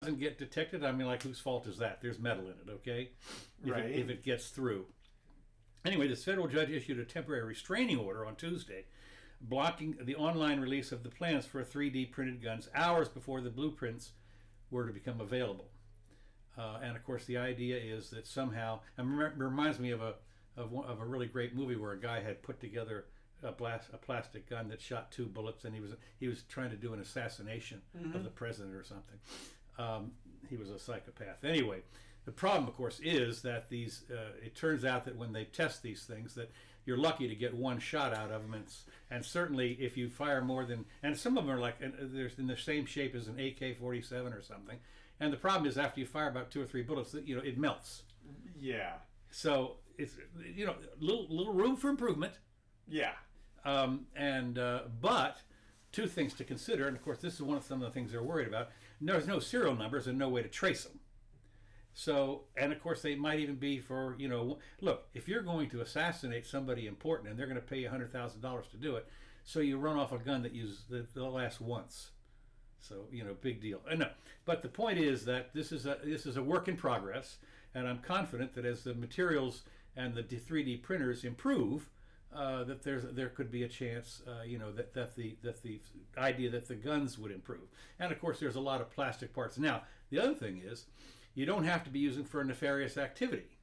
doesn't get detected, I mean, like, whose fault is that? There's metal in it, okay? If it gets through. Anyway, this federal judge issued a temporary restraining order on Tuesday, blocking the online release of the plans for 3D printed guns hours before the blueprints were to become available. And of course, the idea is that somehow, it reminds me of a really great movie where a guy had put together a plastic gun that shot 2 bullets, and he was trying to do an assassination of the president or something. He was a psychopath. Anyway, the problem, of course, is that it turns out that when they test these things, that you're lucky to get 1 shot out of them, and certainly if you fire more than, and some of them are like, they're in the same shape as an AK-47 or something, and the problem is after you fire about 2 or 3 bullets, it melts. Yeah. So it's little room for improvement. Yeah. But 2 things to consider, and of course this is some of the things they're worried about. There's no serial numbers and no way to trace them. So, and of course they might even be for, look, if you're going to assassinate somebody important and they're going to pay you $100,000 to do it, so you run off a gun that lasts once. So, big deal. No, but the point is that this is a work in progress, and I'm confident that as the materials and the 3D printers improve, that there could be a chance, that the idea that the guns would improve. And of course, there's a lot of plastic parts. Now, the other thing is, you don't have to be using for a nefarious activity.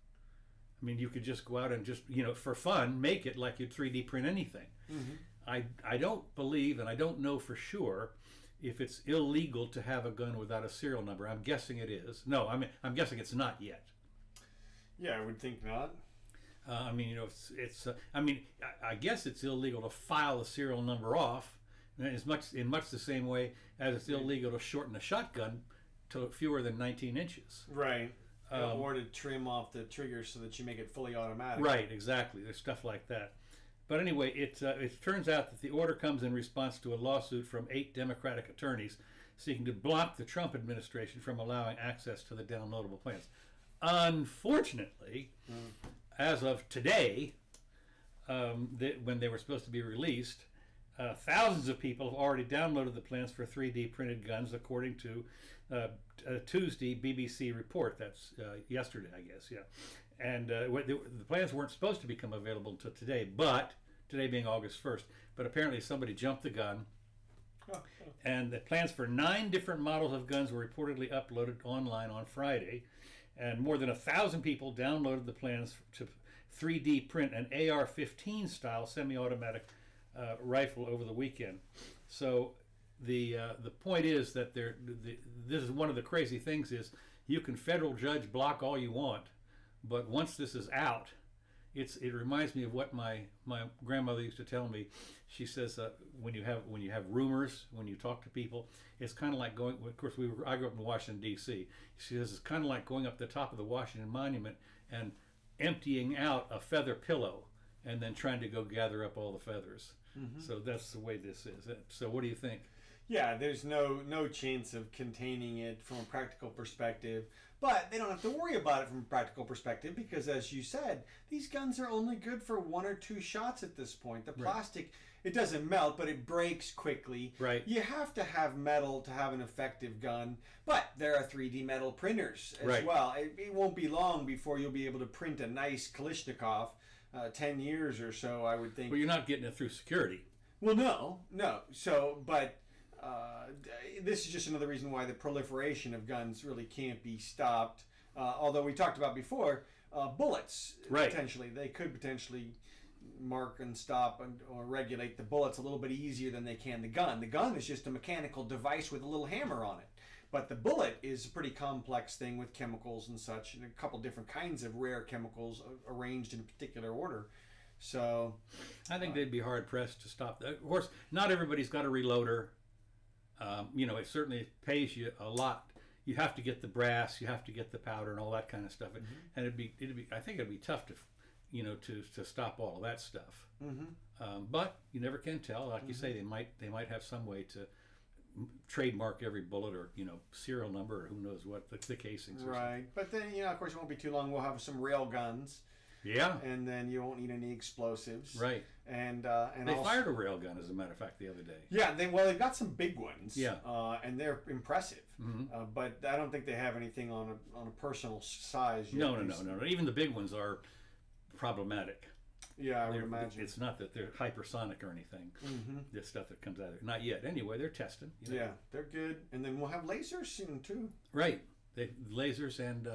I mean, you could just go out and just, for fun, make it like you'd 3D print anything. Mm-hmm. I don't believe, and I don't know for sure, if it's illegal to have a gun without a serial number. I'm guessing it is. No, I'm guessing it's not yet. Yeah, I would think not. I mean, I guess it's illegal to file a serial number off in much the same way as it's illegal to shorten a shotgun to fewer than 19 inches. Right. Or to trim off the trigger so that you make it fully automatic. Right, exactly. There's stuff like that. But anyway, it turns out that the order comes in response to a lawsuit from 8 Democratic attorneys seeking to block the Trump administration from allowing access to the downloadable plans. Unfortunately, as of today, when they were supposed to be released, thousands of people have already downloaded the plans for 3D printed guns, according to a Tuesday BBC report. That's yesterday, I guess, yeah. And the plans weren't supposed to become available until today, but today being August 1st. But apparently somebody jumped the gun. And the plans for 9 different models of guns were reportedly uploaded online on Friday. And more than 1,000 people downloaded the plans to 3D print an AR-15 style semi-automatic rifle over the weekend. So the point is that this is one of the crazy things is you can federal judge block all you want, but once this is out, it reminds me of what my grandmother used to tell me. She says when you have rumors, when you talk to people, it's kind of like going. Of course, I grew up in Washington D.C. She says it's kind of like going up the top of the Washington Monument and emptying out a feather pillow and then trying to go gather up all the feathers. Mm-hmm. So that's the way this is. So what do you think? Yeah, there's no chance of containing it from a practical perspective, but they don't have to worry about it from a practical perspective because, as you said, these guns are only good for 1 or 2 shots at this point. The plastic, it doesn't melt, but it breaks quickly. Right. You have to have metal to have an effective gun, but there are 3D metal printers as well. It won't be long before you'll be able to print a nice Kalashnikov, 10 years or so, I would think. Well, you're not getting it through security. Well, no. So, but... this is just another reason why the proliferation of guns really can't be stopped. Although we talked about before, bullets, potentially. They could potentially mark and stop or regulate the bullets a little bit easier than they can the gun. The gun is just a mechanical device with a little hammer on it. But the bullet is a pretty complex thing with chemicals and such, and a couple different kinds of rare chemicals arranged in a particular order. So I think they'd be hard-pressed to stop that. Of course, not everybody's got a reloader. It certainly pays you a lot. You have to get the brass, you have to get the powder, and all that kind of stuff. Mm-hmm. And it'd be. I think it'd be tough to stop all of that stuff. Mm-hmm. But you never can tell. Like you say, they might have some way to trademark every bullet or serial number or who knows what the casings. Right. But then of course it won't be too long. We'll have some rail guns. Yeah. And then you won't need any explosives. Right. And they also, fired a railgun, as a matter of fact, the other day. Yeah, they've got some big ones. Yeah. And they're impressive. Mm-hmm. But I don't think they have anything on a personal size yet. No. Even the big ones are problematic. Yeah, I would imagine. It's not that they're hypersonic or anything. Mm-hmm. The stuff that comes out of there. Not yet. Anyway, they're testing. Yeah, they're good. And then we'll have lasers soon, too. Right. Lasers and,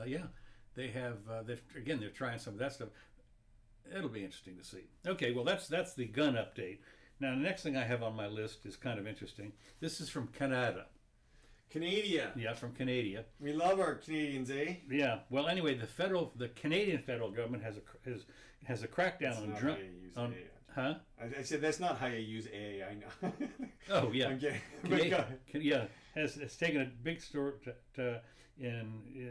they have, they're trying some of that stuff. It'll be interesting to see. Okay, well, that's the gun update. Now, the next thing I have on my list is kind of interesting. This is from Canada. Canada. Yeah, from Canada. We love our Canadians, eh? Yeah. Well, anyway, the Canadian federal government has a crackdown on drunk. Huh? I said that's not how you use A. I know. Oh yeah. Okay. Has taken a big step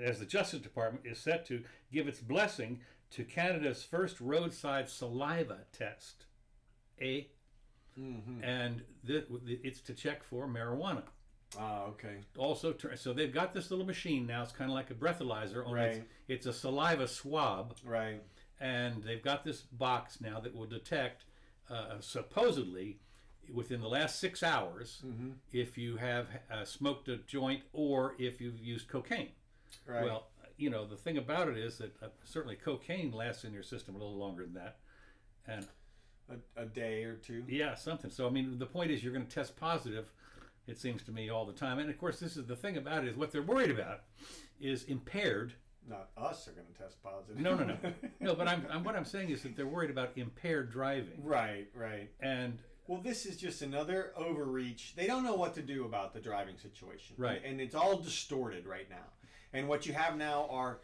as the Justice Department is set to give its blessing to Canada's first roadside saliva test. Mm-hmm. And it's to check for marijuana. Ah, okay. Also, so they've got this little machine now. It's kind of like a breathalyzer, only right. it's a saliva swab. Right. And they've got this box now that will detect, supposedly, within the last 6 hours, mm-hmm. if you have smoked a joint or if you've used cocaine. Right. Well, the thing about it is that certainly cocaine lasts in your system a little longer than that. And a day or two. Yeah, something. So, I mean, the point is you're going to test positive, it seems to me, all the time. And, of course, this is the thing about it is what they're worried about is impaired. Not us are going to test positive. No. No, but what I'm saying is that they're worried about impaired driving. Right. And well, this is just another overreach. They don't know what to do about the driving situation. Right. And it's all distorted right now. And what you have now are,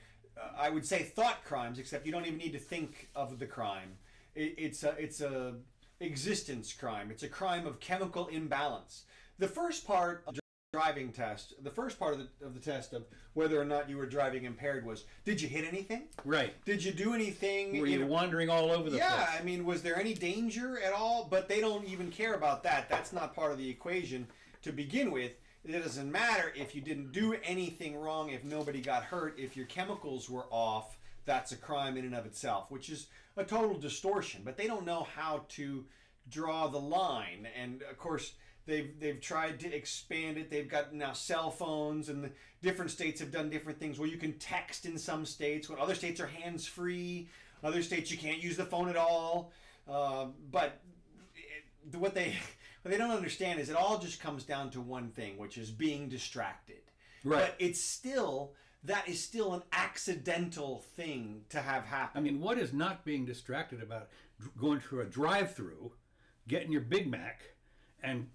I would say, thought crimes, except you don't even need to think of the crime. It's a existence crime. It's a crime of chemical imbalance. The first part of the driving test, the first part of the test of whether or not you were driving impaired was, did you hit anything? Right. Did you do anything? Were you wandering all over the place? Yeah, I mean, was there any danger at all? But they don't even care about that. That's not part of the equation to begin with. It doesn't matter if you didn't do anything wrong, if nobody got hurt, if your chemicals were off. That's a crime in and of itself, which is a total distortion. But they don't know how to draw the line. And of course, they've tried to expand it. They've got now cell phones, and the different states have done different things. Well, you can text in some states. When other states are hands-free, other states you can't use the phone at all. But what they don't understand is it all just comes down to one thing, which is being distracted. Right. But that is still an accidental thing to have happen. I mean, what is not being distracted about going through a drive-through, getting your Big Mac, and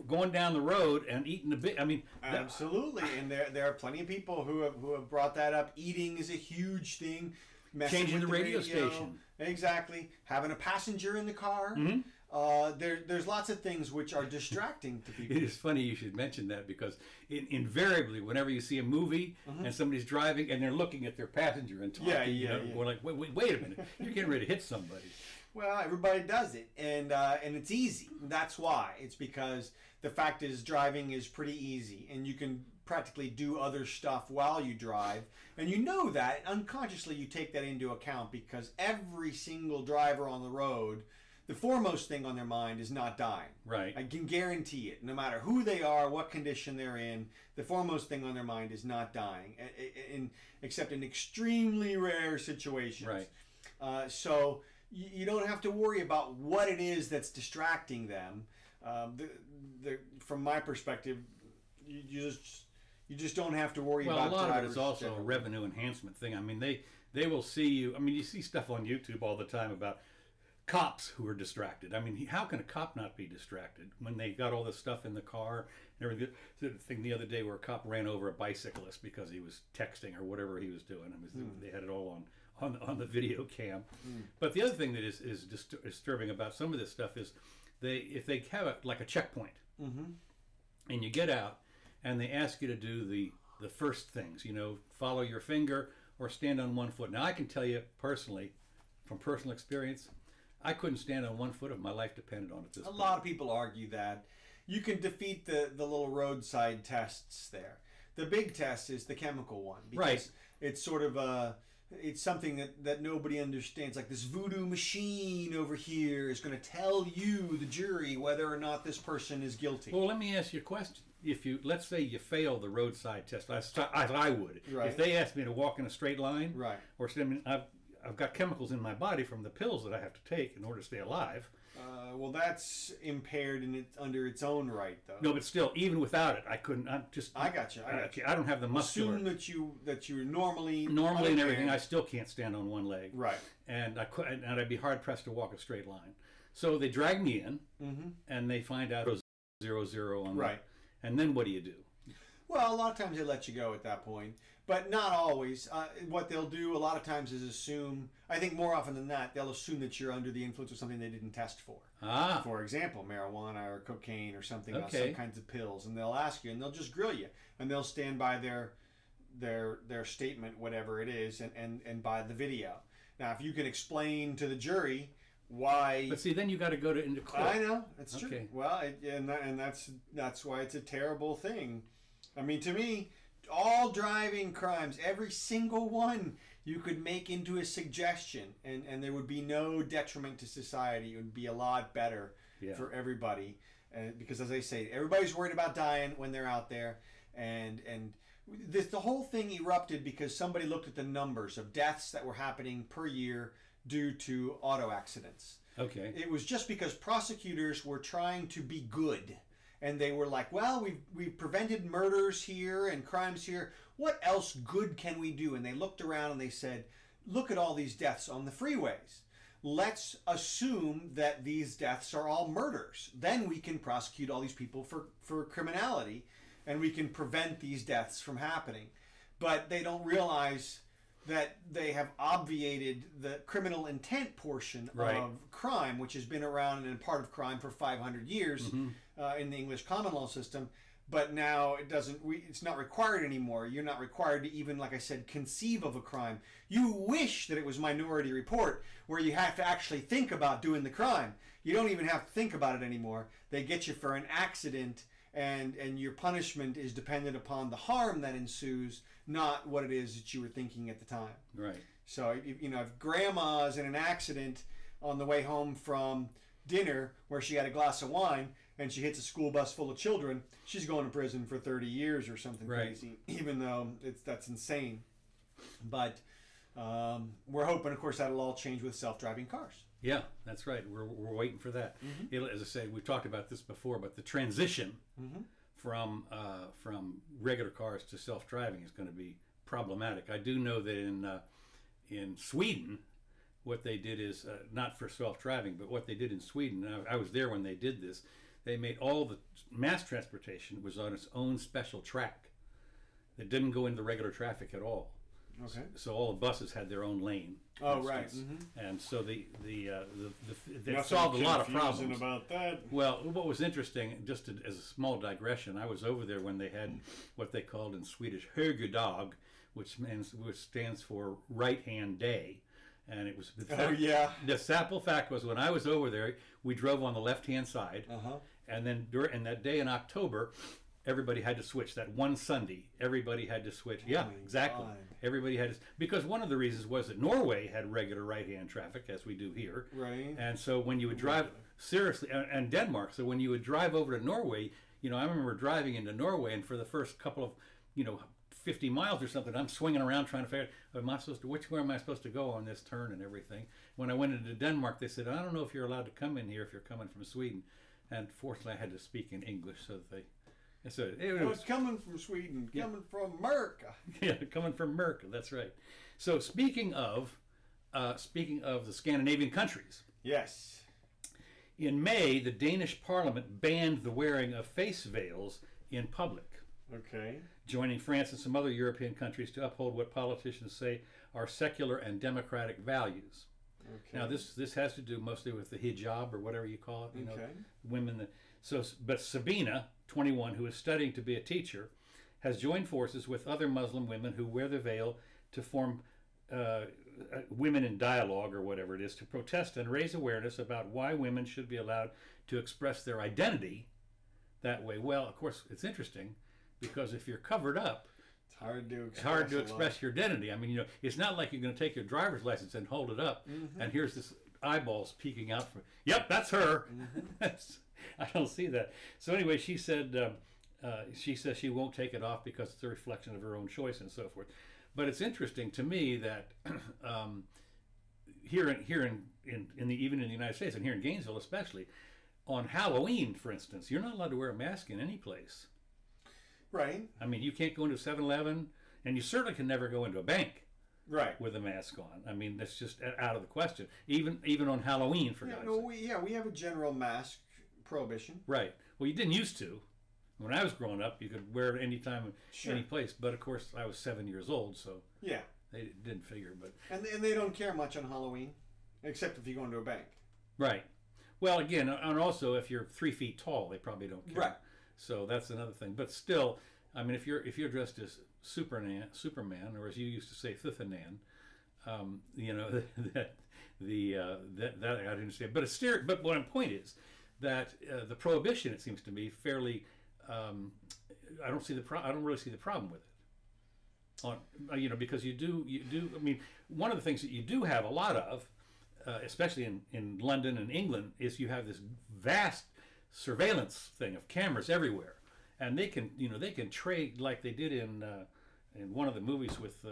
going down the road and eating a bit? I mean, absolutely. And there are plenty of people who have brought that up. Eating is a huge thing. Changing the radio station. Exactly. Having a passenger in the car. Mm-hmm. There's lots of things which are distracting to people. It is funny you should mention that because invariably, whenever you see a movie mm-hmm. and somebody's driving and they're looking at their passenger and talking, we're like, wait a minute, you're getting ready to hit somebody. Well, everybody does it, and it's easy. That's why. It's because the fact is driving is pretty easy, and you can practically do other stuff while you drive, and you know that. Unconsciously, you take that into account because every single driver on the road, the foremost thing on their mind is not dying. Right. I can guarantee it. No matter who they are, what condition they're in, the foremost thing on their mind is not dying, except in extremely rare situations. Right. So you don't have to worry about what it is that's distracting them. From my perspective, you just don't have to worry about. Well, a lot of it is also a revenue enhancement thing. I mean, they will see you. I mean, you see stuff on YouTube all the time about cops who are distracted. I mean, how can a cop not be distracted when they got all this stuff in the car and everything? The thing the other day where a cop ran over a bicyclist because he was texting or whatever he was doing. They had it all on the video cam. But the other thing that is disturbing about some of this stuff is if they have a checkpoint mm-hmm. and you get out and they ask you to do the first things, follow your finger or stand on one foot. Now I can tell you personally, from personal experience, I couldn't stand on one foot if my life depended on it. A lot of people argue that. You can defeat the little roadside tests there. The big test is the chemical one. Because right. It's sort of it's something that nobody understands. Like this voodoo machine over here is going to tell you, the jury, whether or not this person is guilty. Well, let me ask you a question. If you, let's say you fail the roadside test, as I would. Right. If they asked me to walk in a straight line, right. Or I mean, I've got chemicals in my body from the pills that I have to take in order to stay alive. Well, that's impaired under its own right, though. No, but still, even without it, I couldn't. I got you. I don't have the muscular. Assume that you normally and everything. I still can't stand on one leg. Right. And I'd be hard pressed to walk a straight line. So they drag me in, and they find out 0-0 on right. And then what do you do? Well, a lot of times they let you go at that point, but not always. What they'll do a lot of times is assume, I think more often than not, they'll assume that you're under the influence of something they didn't test for. For example, marijuana or cocaine or something else, some kinds of pills. And they'll ask you, and they'll just grill you. And they'll stand by their statement, whatever it is, and by the video. Now, if you can explain to the jury why... But see, then you got to go into court. I know, that's true. Well, and that's why it's a terrible thing. I mean, to me, all driving crimes, every single one, you could make into a suggestion, and there would be no detriment to society. It would be a lot better for everybody. Because, as I say, everybody's worried about dying when they're out there. And the whole thing erupted because somebody looked at the numbers of deaths that were happening per year due to auto accidents. Okay. It was just because prosecutors were trying to be good. And they were like, well, we've prevented murders here and crimes here. What else good can we do? And they looked around and they said, look at all these deaths on the freeways. Let's assume that these deaths are all murders. Then we can prosecute all these people for criminality, and we can prevent these deaths from happening. But they don't realize that they have obviated the criminal intent portion of crime, which has been around and part of crime for 500 years in the English common law system. But now it's not required anymore. You're not required to even, like I said, conceive of a crime. You wish that it was Minority Report, where you have to actually think about doing the crime. You don't even have to think about it anymore. They get you for an accident, and your punishment is dependent upon the harm that ensues, not what it is that you were thinking at the time. Right. So, if grandma's in an accident on the way home from dinner where she had a glass of wine and she hits a school bus full of children, she's going to prison for 30 years or something crazy, even though that's insane. But we're hoping, of course, that'll all change with self-driving cars. Yeah, that's right. We're waiting for that. As I say, we've talked about this before, but the transition from regular cars to self-driving is going to be problematic. I do know that in Sweden, what they did is not for self-driving, but what they did in Sweden. I was there when they did this. They made all the mass transportation was on its own special track. It didn't go into regular traffic at all. Okay. So all the buses had their own lane. Oh, right. And so they solved a lot of problems about that. Well, what was interesting, just as a small digression, I was over there when they had what they called in Swedish högerdag, which stands for right hand day. And it was the simple fact was, when I was over there, we drove on the left hand side, and then during that day in October, everybody had to switch. That one Sunday, everybody had to switch. Yeah, exactly. God. Everybody had to, because one of the reasons was that Norway had regular right-hand traffic, as we do here. Right. And so when you would drive, seriously, and Denmark, so when you would drive over to Norway, I remember driving into Norway, and for the first couple of, 50 miles or something, I'm swinging around trying to figure out, which way am I supposed to go on this turn and everything. When I went into Denmark, they said, I don't know if you're allowed to come in here if you're coming from Sweden. And fortunately, I had to speak in English, so that they... So it was coming from Sweden, coming from America. Yeah, coming from America. That's right. So speaking of the Scandinavian countries, yes, in May the Danish Parliament banned the wearing of face veils in public. Okay. Joining France and some other European countries to uphold what politicians say are secular and democratic values. Okay. Now this has to do mostly with the hijab or whatever you call it. Women. But Sabina, 21, who is studying to be a teacher, has joined forces with other Muslim women who wear the veil to form Women in Dialogue, or whatever it is, to protest and raise awareness about why women should be allowed to express their identity that way. Well, of course, it's interesting, because if you're covered up, hard to express your identity. I mean, it's not like you're going to take your driver's license and hold it up, and here's this eyeballs peeking out from. Yep, that's her. I don't see that. So anyway, she said she says she won't take it off because it's a reflection of her own choice and so forth. But it's interesting to me that even in the United States and here in Gainesville especially, on Halloween, for instance, you're not allowed to wear a mask in any place. Right. I mean, you can't go into 7-Eleven, and you certainly can never go into a bank. Right. With a mask on. I mean, that's just out of the question. Even on Halloween, for God's sake. We have a general mask prohibition. Right. Well, you didn't used to. When I was growing up, you could wear it anytime, any place. But of course, I was 7 years old, so they didn't figure. But and they don't care much on Halloween, except if you go into a bank. Right. Well, again, and also if you're 3 feet tall, they probably don't care. Right. So that's another thing. But still, I mean, if you're dressed as Superman, or as you used to say, Thithanan, that I didn't say. But But my point is that the prohibition, it seems to me, fairly. I don't really see the problem with it. Because you do. I mean, one of the things that you do have a lot of, especially in London and England, is you have this vast surveillance thing of cameras everywhere, and they can trade like they did in one of the movies with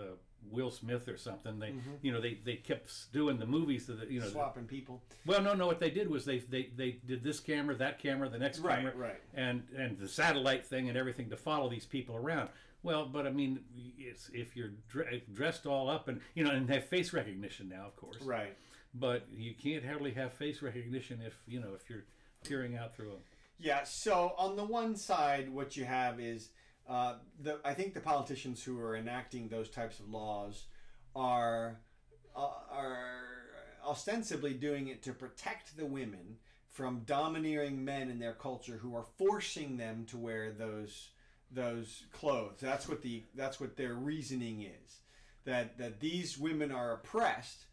Will Smith or something. They kept doing the movies that swapping people. Well, no. What they did was they did this camera, that camera, the next camera, and the satellite thing and everything to follow these people around. Well, but I mean, if you're dressed all up and have face recognition now, of course. Right. But you can't hardly have face recognition if you're peering out through a. Yeah. So on the one side, what you have is. I think the politicians who are enacting those types of laws are ostensibly doing it to protect the women from domineering men in their culture who are forcing them to wear those clothes. That's what their reasoning is. That these women are oppressed,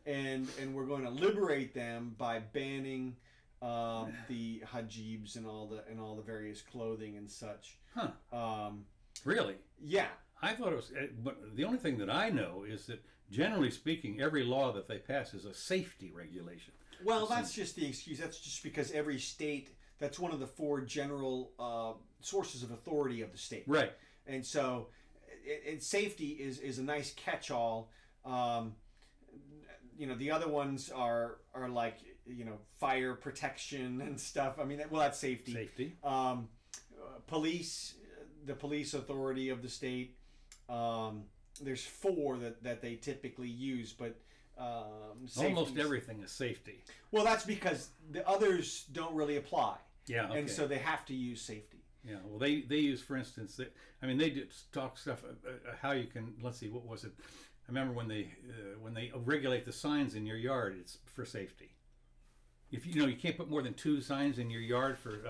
and we're going to liberate them by banning the hijabs and all the various clothing and such. Huh. Really? Yeah. I thought it was, but the only thing that I know is that generally speaking, every law that they pass is a safety regulation. Well, that's just the excuse. That's just because every state, that's one of the 4 general sources of authority of the state. Right. And so safety is a nice catch-all. The other ones are like, fire protection and stuff. I mean, that's safety. Safety. Police, the police authority of the state. There's 4 that they typically use, but almost everything is safety. Well, that's because the others don't really apply. Yeah, okay. And so they have to use safety. Yeah, well, they use, for instance, they did talk stuff how you can. Let's see, what was it? I remember when they regulate the signs in your yard, it's for safety. If you can't put more than 2 signs in your yard for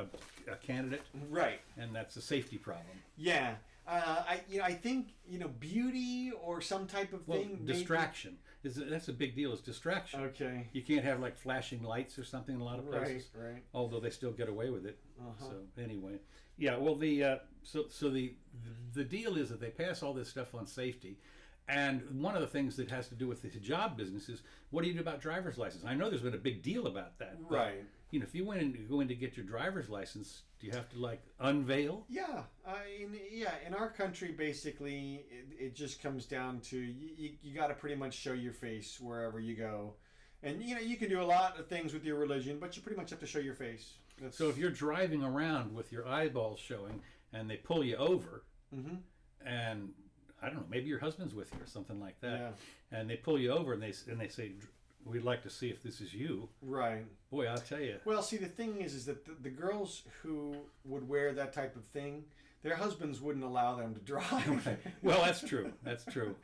a candidate, right? And that's a safety problem. Yeah, I think beauty or some type of thing. Distraction that's a big deal. Is distraction. Okay. You can't have like flashing lights or something in a lot of places. Right. Although they still get away with it. So anyway, yeah. Well, the deal is that they pass all this stuff on safety. And one of the things that has to do with the hijab business is, what do you do about driver's license? I know there's been a big deal about that. Right. But, if you go in to get your driver's license, do you have to unveil? Yeah. In our country, basically, it just comes down to you got to pretty much show your face wherever you go. And, you can do a lot of things with your religion, but you pretty much have to show your face. So if you're driving around with your eyeballs showing and they pull you over, and I don't know, maybe your husband's with you or something like that, and they pull you over and they say, "We'd like to see if this is you." Right. Boy, I'll tell you. Well, see, the thing is that the girls who would wear that type of thing, their husbands wouldn't allow them to drive. Right. Well, that's true. That's true.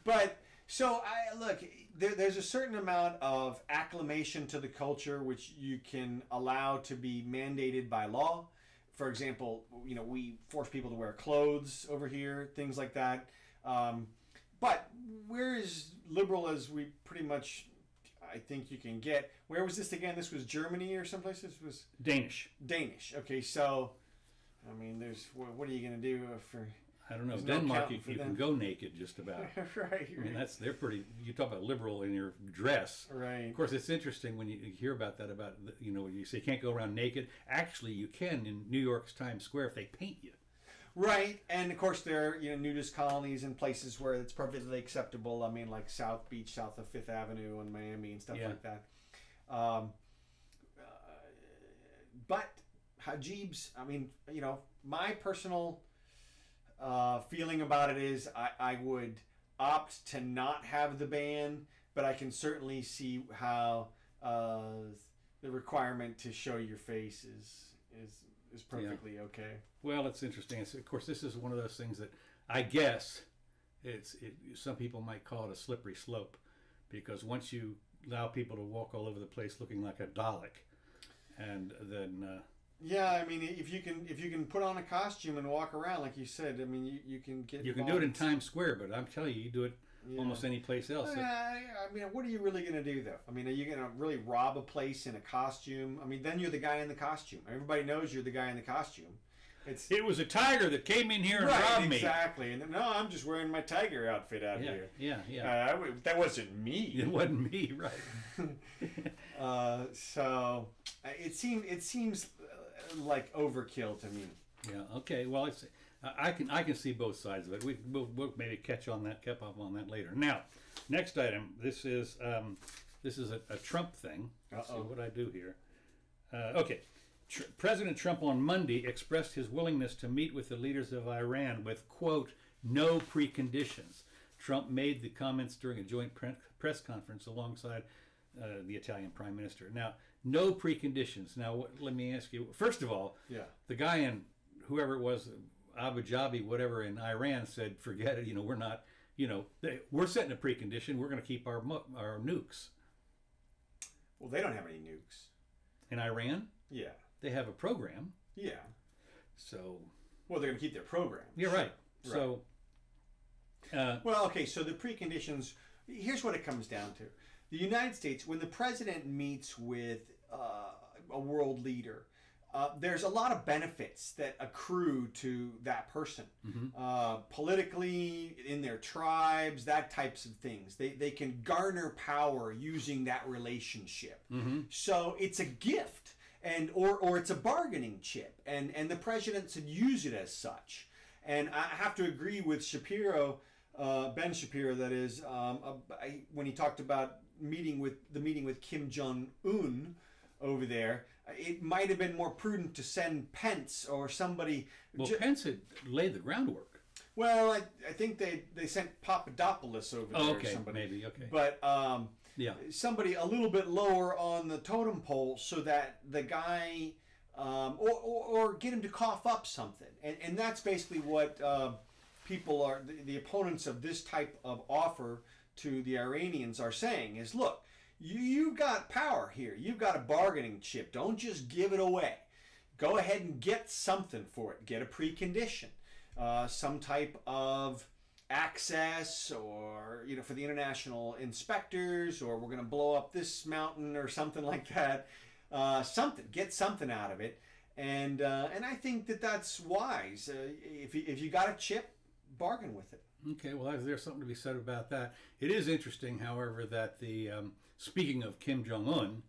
But so look, there's a certain amount of acclimation to the culture which you can allow to be mandated by law. For example, we force people to wear clothes over here, things like that. But we're as liberal as we pretty much, I think, you can get. Where was this again? This was Germany or someplace? This was Danish. Okay, so, I mean, what are you going to do for... I don't know. There's no Denmark, counting for you can them. go naked just about. Right. I mean, they're pretty. You talk about liberal in your dress. Right. Of course, it's interesting when you hear about that. You say you can't go around naked. Actually, you can in New York's Times Square if they paint you. Right, and of course there are nudist colonies and places where it's perfectly acceptable. I mean, like South Beach, south of Fifth Avenue in Miami and stuff like that. But hijabs, I mean, my personal feeling about it is I would opt to not have the ban, but I can certainly see how the requirement to show your face is perfectly okay. Well, it's interesting. Of course, this is one of those things that I guess some people might call it a slippery slope, because once you allow people to walk all over the place looking like a Dalek, and then yeah, I mean, if you can put on a costume and walk around like you said, I mean, you can get. You can do it in Times Square, but I'm telling you, you do it almost any place else. I mean, what are you really going to do though? I mean, are you going to really rob a place in a costume? I mean, then you're the guy in the costume. Everybody knows you're the guy in the costume. It was a tiger that came in here and robbed me. Exactly. And no, I'm just wearing my tiger outfit out here. Yeah. That wasn't me. It wasn't me, right? So it seems like overkill to me. Yeah. Okay. Well, I can see both sides of it. We'll maybe catch up on that later. Now, next item. This is a Trump thing. Let's see what I do here. Okay. President Trump on Monday expressed his willingness to meet with the leaders of Iran with, quote, no preconditions. Trump made the comments during a joint press conference alongside the Italian Prime Minister. Now, no preconditions. Now, let me ask you, first of all, the guy in, whoever it was, Abu Dhabi, whatever, in Iran said, forget it, we're not, we're setting a precondition, we're going to keep our nukes. Well, they don't have any nukes. In Iran? Yeah. They have a program. Yeah. So. Well, they're going to keep their program. You're right. So. Well, okay. So the preconditions. Here's what it comes down to: the United States, when the president meets with a world leader, there's a lot of benefits that accrue to that person, politically, in their tribes, that types of things. They can garner power using that relationship. So it's a gift. Or it's a bargaining chip, and the president should use it as such. And I have to agree with Shapiro, Ben Shapiro, that is, when he talked about meeting with Kim Jong-un over there. It might have been more prudent to send Pence or somebody. Well, Pence had laid the groundwork. Well, I think they sent Papadopoulos over there. Okay, or somebody. Maybe, okay. But somebody a little bit lower on the totem pole, so that the guy, or get him to cough up something, and that's basically what people are, the opponents of this type of offer to the Iranians are saying is, look, you got power here, you've got a bargaining chip, don't just give it away, go ahead and get something for it, get a precondition, some type of access, or for the international inspectors, or we're going to blow up this mountain or something like that. Get something out of it, and I think that's wise. If you got a chip, bargain with it. Okay, well, there's something to be said about that. It is interesting, however, that the speaking of Kim Jong-un,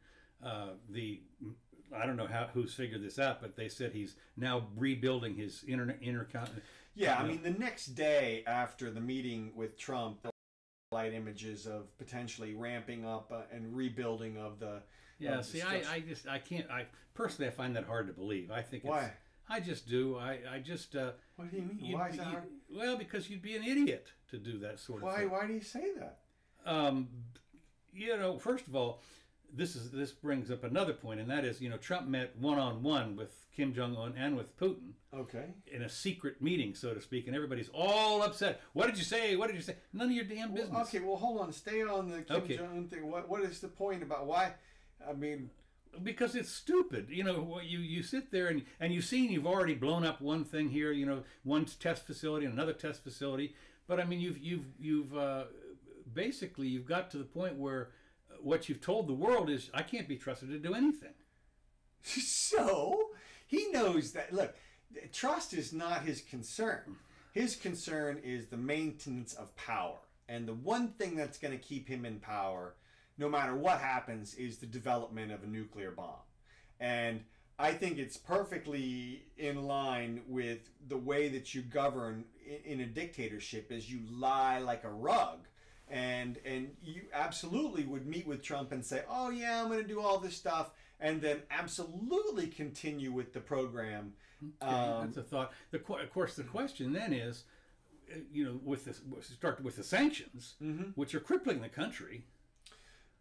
I don't know who's figured this out, but they said he's now rebuilding his intercontinental. Yeah, I mean, the next day after the meeting with Trump, the light images of potentially ramping up and rebuilding of the. Yeah, the I can't. Personally, I find that hard to believe. I think. Why? I just do. I just. What do you mean? Why is that hard? Well, because you'd be an idiot to do that sort of thing. Why do you say that? First of all, this brings up another point, and that is, Trump met one-on-one with Kim Jong-un and with Putin. Okay. In a secret meeting, so to speak, and everybody's all upset. What did you say? What did you say? None of your damn business. Well, okay, well, hold on. Stay on the Kim Jong-un thing. What is the point about why? I mean, because it's stupid. You sit there and you've already blown up one thing here. One test facility and another test facility. But I mean, you've basically you've got to the point where what you've told the world is, I can't be trusted to do anything. So he knows that. Look, trust is not his concern. His concern is the maintenance of power. And the one thing that's going to keep him in power, no matter what happens, is the development of a nuclear bomb. And I think it's perfectly in line with the way that you govern in a dictatorship, is you lie like a rug. And you absolutely would meet with Trump and say, oh yeah, I'm going to do all this stuff, and then absolutely continue with the program. Okay, that's a thought. Of course, the question then is, with this, start with the sanctions, which are crippling the country.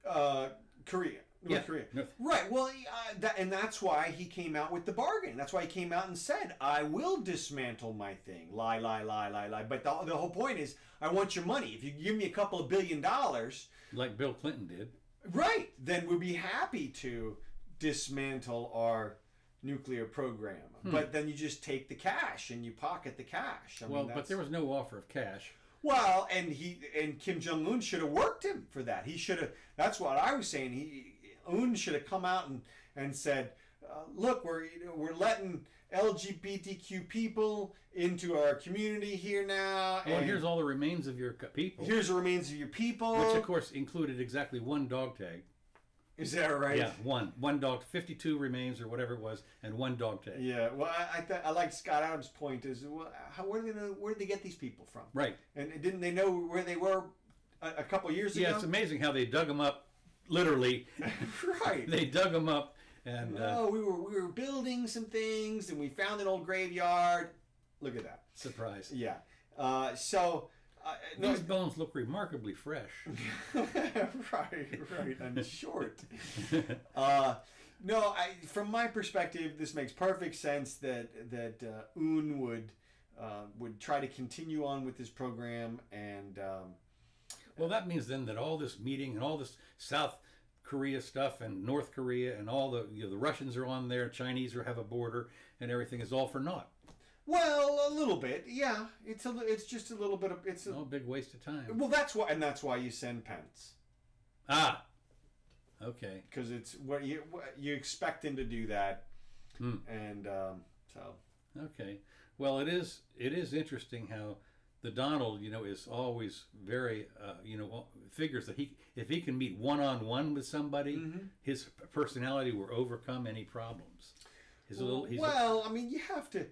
Korea. North Korea. Right. Well, and that's why he came out with the bargain. That's why he came out and said, I will dismantle my thing. Lie, lie, lie, lie, lie. But the whole point is, I want your money. If you give me a couple of $1 billion. Like Bill Clinton did. Right. Then we'll be happy to dismantle our nuclear program. But then you just take the cash and you pocket the cash. But there was no offer of cash. Well, and Kim Jong-un should have worked him for that. He should have. That's what I was saying. Un should have come out and said, "Look, we're letting LGBTQ people into our community here now. Well, here's all the remains of your people. Here's the remains of your people." Which, of course, included exactly one dog tag. Is that right? Yeah, one dog, 52 remains or whatever it was, and one dog tag. Yeah, well, I like Scott Adams' point is, well, where did they get these people from? Right. And didn't they know where they were a couple years ago? Yeah, it's amazing how they dug them up, literally. Right. They dug them up, and we were building some things, and we found an old graveyard. Look at that. Surprise. Yeah. These bones look remarkably fresh. right, and short. From my perspective, this makes perfect sense that Un would try to continue on with this program, and well, that means then that all this meeting and all this South Korea stuff and North Korea and all the Russians are on there, Chinese have a border, and everything is all for naught. Well, a little bit, yeah. It's just a little bit of a big waste of time. Well, that's why you send Pence. Ah, okay. Because it's what you expect him to do that, and so. Okay, well, it is interesting how the Donald, is always very, figures that if he can meet one-on-one with somebody, his personality will overcome any problems. You have to.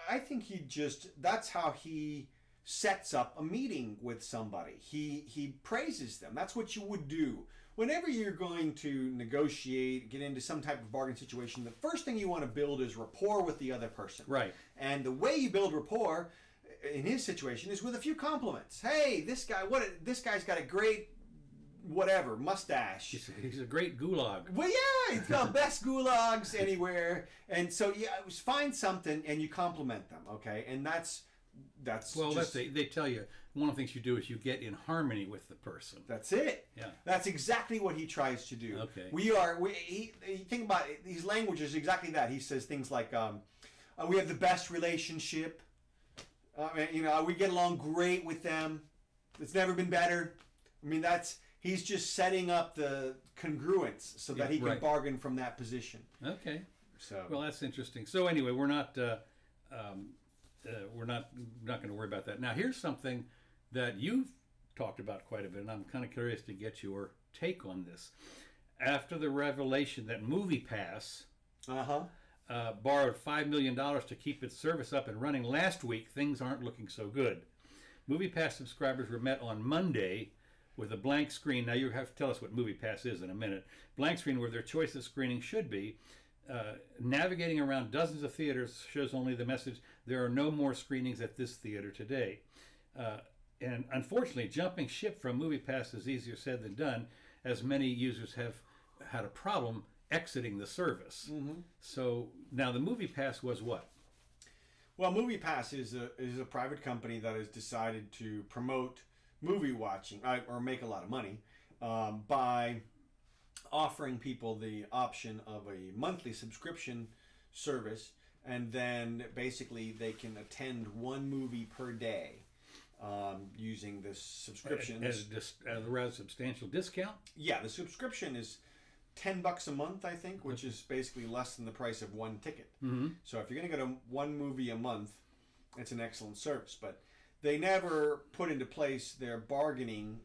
I think that's how he sets up a meeting with somebody. He praises them. That's what you would do. Whenever you're going to negotiate, get into some type of bargain situation, the first thing you want to build is rapport with the other person. Right. And the way you build rapport in his situation is with a few compliments. Hey, this guy's got a great whatever mustache. He's a great gulag. Well, yeah, he's got best gulags anywhere, and so find something and you compliment them, okay? And that's well, they tell you one of the things you do is you get in harmony with the person. That's it. Yeah, that's exactly what he tries to do. Okay, he think about it, his language is exactly that. He says things like, "We have the best relationship. We get along great with them. It's never been better." I mean, he's just setting up the congruence so that he can bargain from that position. Okay. So well, that's interesting. So anyway, we're not going to worry about that. Now, here's something that you've talked about quite a bit, and I'm kind of curious to get your take on this. After the revelation that MoviePass borrowed $5 million to keep its service up and running last week, things aren't looking so good. MoviePass subscribers were met on Monday with a blank screen. Now you have to tell us what MoviePass is in a minute. Blank screen where their choice of screening should be. Navigating around dozens of theaters shows only the message, there are no more screenings at this theater today. And unfortunately, jumping ship from MoviePass is easier said than done, as many users have had a problem exiting the service. So now the MoviePass was what? Well, MoviePass is a private company that has decided to promote movie watching or make a lot of money by offering people the option of a monthly subscription service, and then basically they can attend one movie per day using this subscription. At a rather substantial discount? Yeah, the subscription is $10 a month, I think, which is basically less than the price of one ticket. So if you're going to go to one movie a month, It's an excellent service, but they never put into place their bargaining.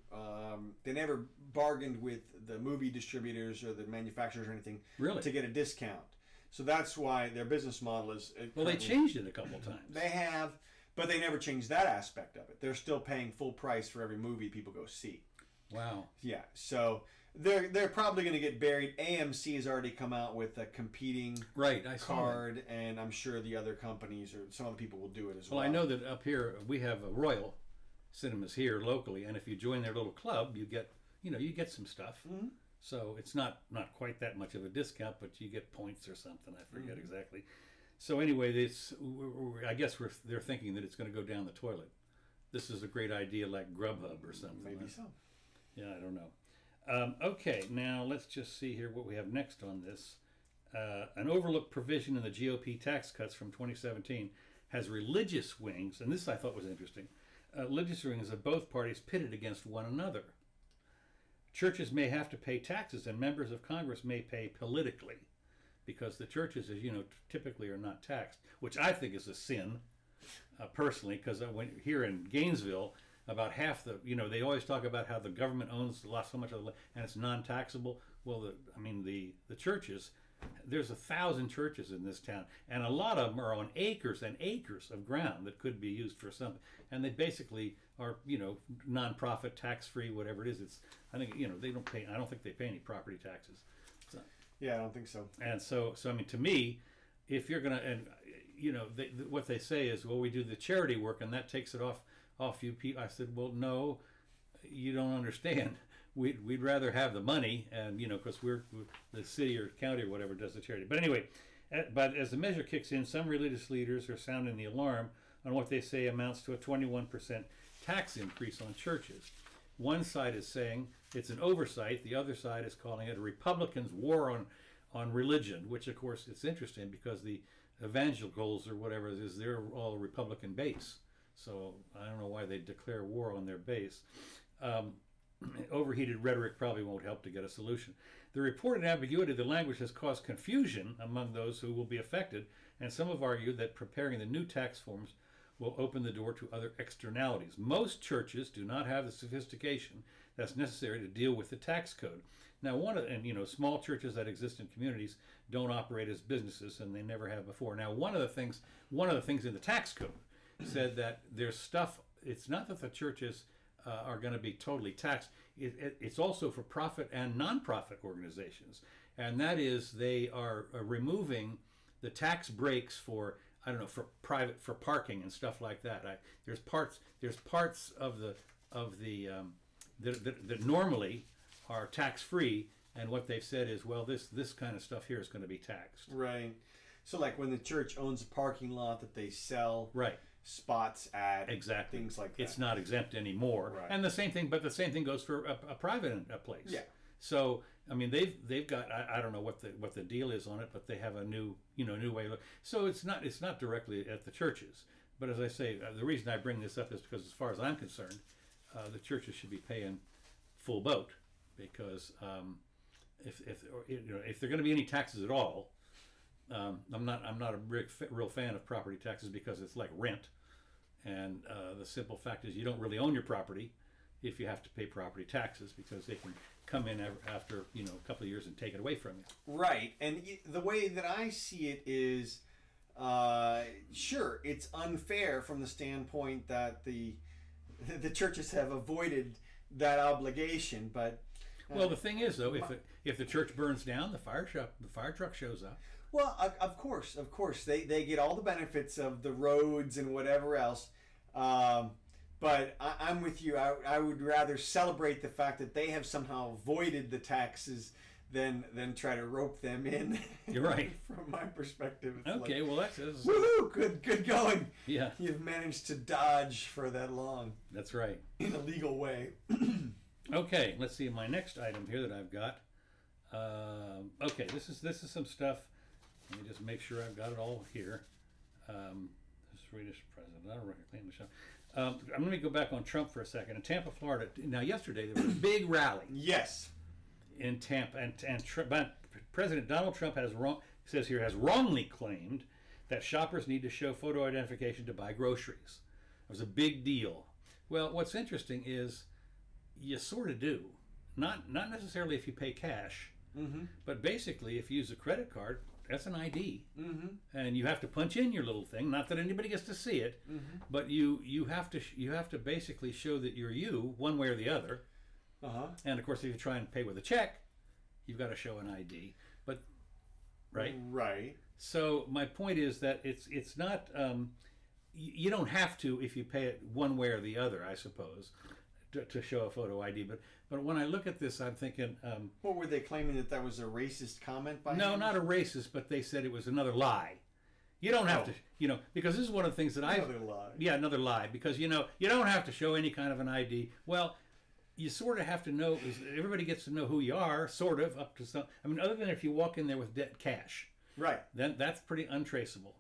They never bargained with the movie distributors or the manufacturers or anything to get a discount. So that's why their business model is... Well, they changed it a couple times. They have, but they never changed that aspect of it. They're still paying full price for every movie people go see. Wow. Yeah, so they're probably going to get buried. AMC has already come out with a competing card, and I'm sure the other companies or some other people will do it as well. Well, I know that up here we have a Royal Cinemas here locally, and if you join their little club, you get some stuff. Mm-hmm. So it's not quite that much of a discount, but you get points or something. I forget exactly. So anyway, I guess they're thinking that it's going to go down the toilet. This is a great idea, like Grubhub or something. Maybe so. Yeah, I don't know. Okay, now let's just see here what we have next on this. An overlooked provision in the GOP tax cuts from 2017 has religious wings, and this I thought was interesting. Religious wings of both parties pitted against one another. Churches may have to pay taxes, and members of Congress may pay politically, because the churches, as you know, typically are not taxed, which I think is a sin, personally, because here in Gainesville, about half they always talk about how the government owns so much of the land, and it's non-taxable. Well, the churches, there's 1,000 churches in this town, and a lot of them are on acres and acres of ground that could be used for something, and they basically are, non-profit, tax-free, whatever it is. I think, they don't pay. I don't think they pay any property taxes. So, yeah, I don't think so. And so I mean, to me, if you're gonna, and what they say is, well, we do the charity work, and that takes it off you people. I said, well, no, you don't understand. We'd rather have the money, and because we're the city or county or whatever does the charity. But anyway, but as the measure kicks in, some religious leaders are sounding the alarm on what they say amounts to a 21% tax increase on churches. One side is saying it's an oversight. The other side is calling it a Republicans' war on religion, which of course it's interesting because the evangelicals or whatever it is, they're all Republican base. So I don't know why they declare war on their base. Overheated rhetoric probably won't help to get a solution. The reported ambiguity of the language has caused confusion among those who will be affected, and some have argued that preparing the new tax forms will open the door to other externalities. Most churches do not have the sophistication that's necessary to deal with the tax code. Now, small churches that exist in communities don't operate as businesses, and they never have before. Now, one of the things in the tax code said that there's stuff. It's not that the churches are going to be totally taxed. It's also for profit and non-profit organizations, and that is they are removing the tax breaks for for parking and stuff like that. There's parts of the that normally are tax free, and what they've said is, well, this kind of stuff here is going to be taxed. Right. So like when the church owns a parking lot that they sell spots at, things like that. It's not exempt anymore. Right. And the same thing goes for a private place. Yeah. So I mean they've got I don't know what the deal is on it, but they have a new way of look. So it's not directly at the churches. But as I say, the reason I bring this up is because as far as I'm concerned, the churches should be paying full boat, because if there are going to be any taxes at all, I'm not a real fan of property taxes because it's like rent, and the simple fact is you don't really own your property if you have to pay property taxes, because they can come in after a couple of years and take it away from you. Right, and the way that I see it is, sure, it's unfair from the standpoint that the churches have avoided that obligation, but well, the thing is though, if the church burns down, the fire truck shows up. Well, of course, they get all the benefits of the roads and whatever else. But I'm with you. I would rather celebrate the fact that they have somehow avoided the taxes than try to rope them in. You're right. From my perspective. It's okay, well that's woohoo! Good going. Yeah. You've managed to dodge for that long. That's right. In a legal way. Okay, let's see my next item here that I've got. Okay, this is some stuff. Let me just make sure I've got it all here. Swedish president. I don't reclaim the show. Let me go back on Trump for a second. In Tampa, Florida. Now, yesterday there was a big rally. Yes. In Tampa, and President Donald Trump has wrongly claimed that shoppers need to show photo identification to buy groceries. It was a big deal. Well, what's interesting is you sort of do. Not necessarily if you pay cash, but basically if you use a credit card, that's an ID. And you have to punch in your little thing. Not that anybody gets to see it, but you have to basically show that you're you one way or the other. And of course, if you try and pay with a check, you've got to show an ID. But right. So my point is that it's not. You don't have to if you pay it one way or the other, I suppose, to show a photo ID. But when I look at this, I'm thinking. What were they claiming, that was a racist comment by him? No, not a racist, but they said it was another lie. You don't have to, because this is one of the things that Another lie. Yeah, another lie. Because, you don't have to show any kind of an ID. Well, you sort of have to know, everybody gets to know who you are, sort of, up to some. I mean, other than if you walk in there with cash. Right. Then that's pretty untraceable.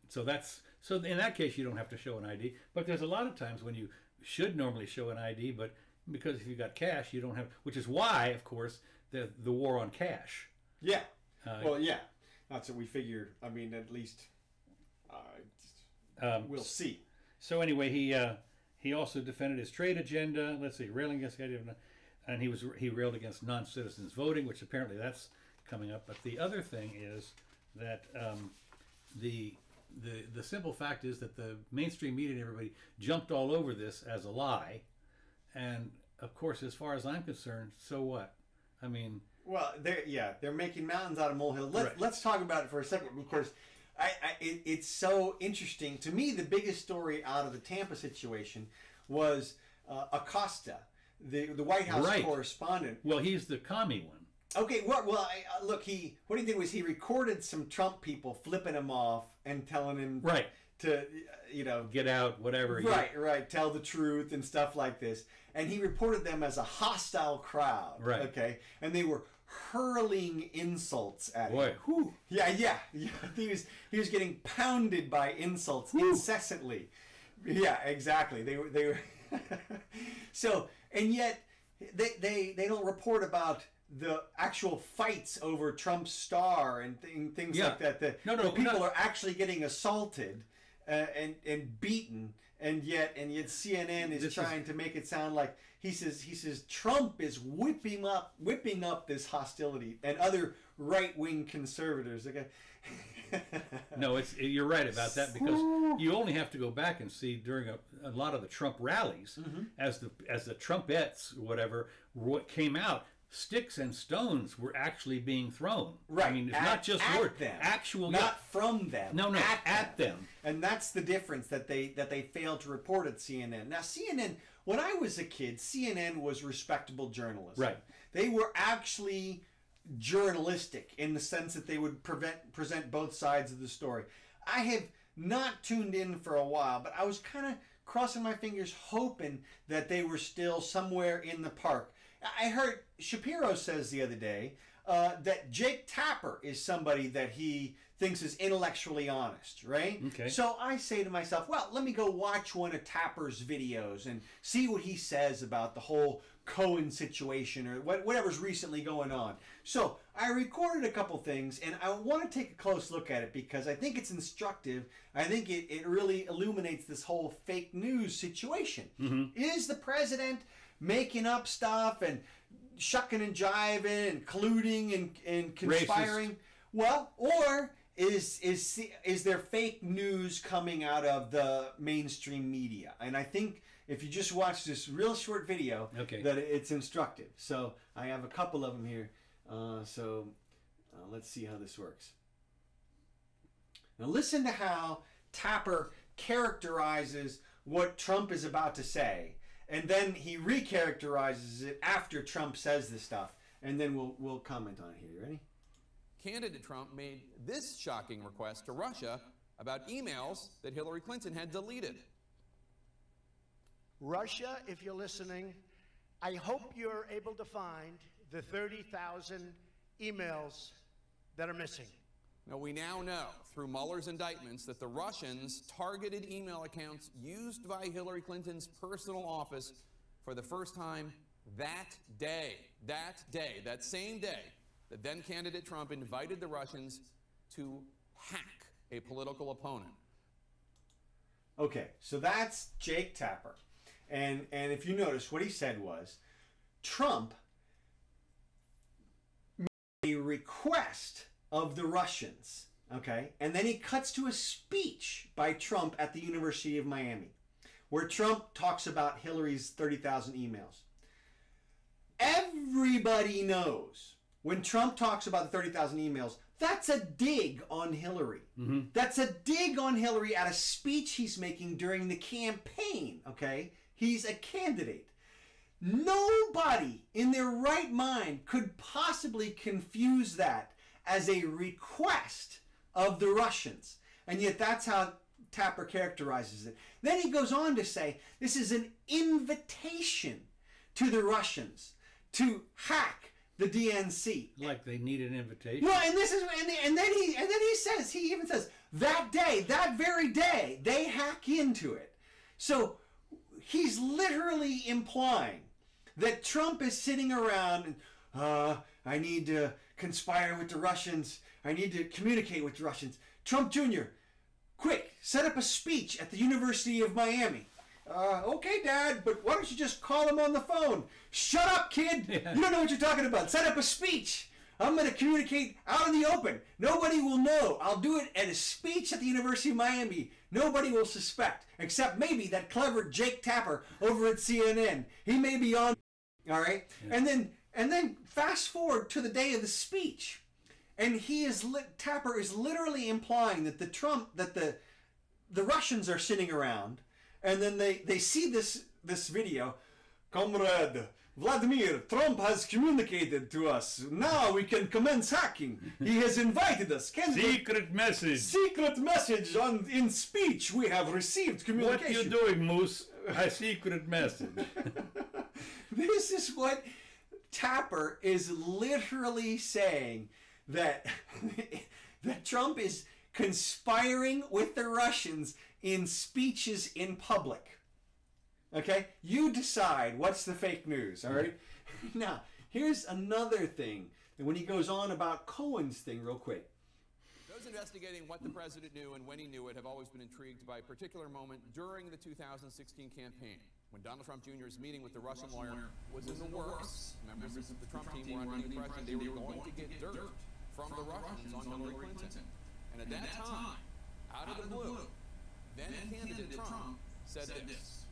So in that case, you don't have to show an ID. But there's a lot of times when you should normally show an ID, but because if you've got cash, you don't have, which is why, of course, the war on cash. Yeah. Well, yeah. That's what we figure. I mean, at least we'll see. So anyway, he also defended his trade agenda. Let's see, railing against the idea of, and he railed against non-citizens voting, which apparently that's coming up. But the other thing is that the simple fact is that the mainstream media and everybody jumped all over this as a lie, and of course, as far as I'm concerned, so what? I mean, well, they're making mountains out of molehills. Let's talk about it for a second, because it's so interesting to me. The biggest story out of the Tampa situation was Acosta, the White House correspondent. Well, he's the commie one. Okay, look, what he did was he recorded some Trump people flipping him off and telling him to, get out, whatever. Right, tell the truth and stuff like this. And he reported them as a hostile crowd. Right. Okay, and they were hurling insults at him. Boy, whew. Yeah. He was getting pounded by insults incessantly. Yeah, exactly. They were. So, and yet they don't report about the actual fights over Trump's star and things like that. The people are actually getting assaulted and beaten, and yet CNN is trying to make it sound like he says Trump is whipping up this hostility, and other right-wing conservatives. Okay. No, you're right about that, because you only have to go back and see during a lot of the Trump rallies, as the Trumpettes, whatever, what came out. Sticks and stones were actually being thrown. Right. I mean, it's not just words. Them. Actual. Not from them. No. At them. And that's the difference that they failed to report at CNN. Now, CNN, when I was a kid, CNN was respectable journalism. Right. They were actually journalistic in the sense that they would present both sides of the story. I have not tuned in for a while, but I was kind of crossing my fingers hoping that they were still somewhere in the park. I heard Shapiro says the other day that Jake Tapper is somebody that he thinks is intellectually honest, right? Okay. So I say to myself, well, let me go watch one of Tapper's videos and see what he says about the whole Cohen situation or whatever's recently going on. So I recorded a couple things, and I want to take a close look at it because I think it's instructive. I think it really illuminates this whole fake news situation. Is the president making up stuff and shucking and jiving and colluding and conspiring? Racist. Well, or is there fake news coming out of the mainstream media? And I think if you just watch this real short video, that it's instructive. So I have a couple of them here. Let's see how this works. Now listen to how Tapper characterizes what Trump is about to say. And then he recharacterizes it after Trump says this stuff. And then we'll comment on it here. You ready? Candidate Trump made this shocking request to Russia about emails that Hillary Clinton had deleted. Russia, if you're listening, I hope you're able to find the 30,000 emails that are missing. Now, we now know through Mueller's indictments that the Russians targeted email accounts used by Hillary Clinton's personal office for the first time that same day, that then candidate Trump invited the Russians to hack a political opponent. Okay, so that's Jake Tapper. And if you notice, what he said was, Trump made a request of the Russians, okay? And then he cuts to a speech by Trump at the University of Miami, where Trump talks about Hillary's 30,000 emails. Everybody knows when Trump talks about the 30,000 emails, that's a dig on Hillary. Mm-hmm. That's a dig on Hillary at a speech he's making during the campaign, okay? He's a candidate. Nobody in their right mind could possibly confuse that as a request of the Russians. And yet that's how Tapper characterizes it. Then he goes on to say, this is an invitation to the Russians to hack the DNC. Like they need an invitation. No, and this is, and then he says, he even says, that day, that very day, they hack into it. So he's literally implying that Trump is sitting around and, I need to conspire with the Russians. I need to communicate with the Russians. Trump Jr., quick, set up a speech at the University of Miami. Okay, Dad, but why don't you just call him on the phone? Shut up, kid. Yeah. You don't know what you're talking about. Set up a speech. I'm going to communicate out in the open. Nobody will know. I'll do it at a speech at the University of Miami. Nobody will suspect, except maybe that clever Jake Tapper over at CNN. He may be on. All right? Yeah. And then fast forward to the day of the speech. And Tapper is literally implying that the Russians are sitting around, and then they see this video. Comrade Vladimir, Trump has communicated to us. Now we can commence hacking. He has invited us. Secret message. Secret message in speech. We have received communication. What you doing, Moose? A secret message. This is what Tapper is literally saying, that Trump is conspiring with the Russians in speeches in public. Okay? You decide what's the fake news, all right? Now, here's another thing. And when he goes on about Cohen's thing real quick. Those investigating what the president knew and when he knew it have always been intrigued by a particular moment during the 2016 campaign, when Donald Trump Jr.'s meeting with the Russian lawyer was in the works. Members of the Trump team were under the impression they were going to get dirt from the Russians on Hillary Clinton. And at that time, out of the blue, then candidate Trump said this.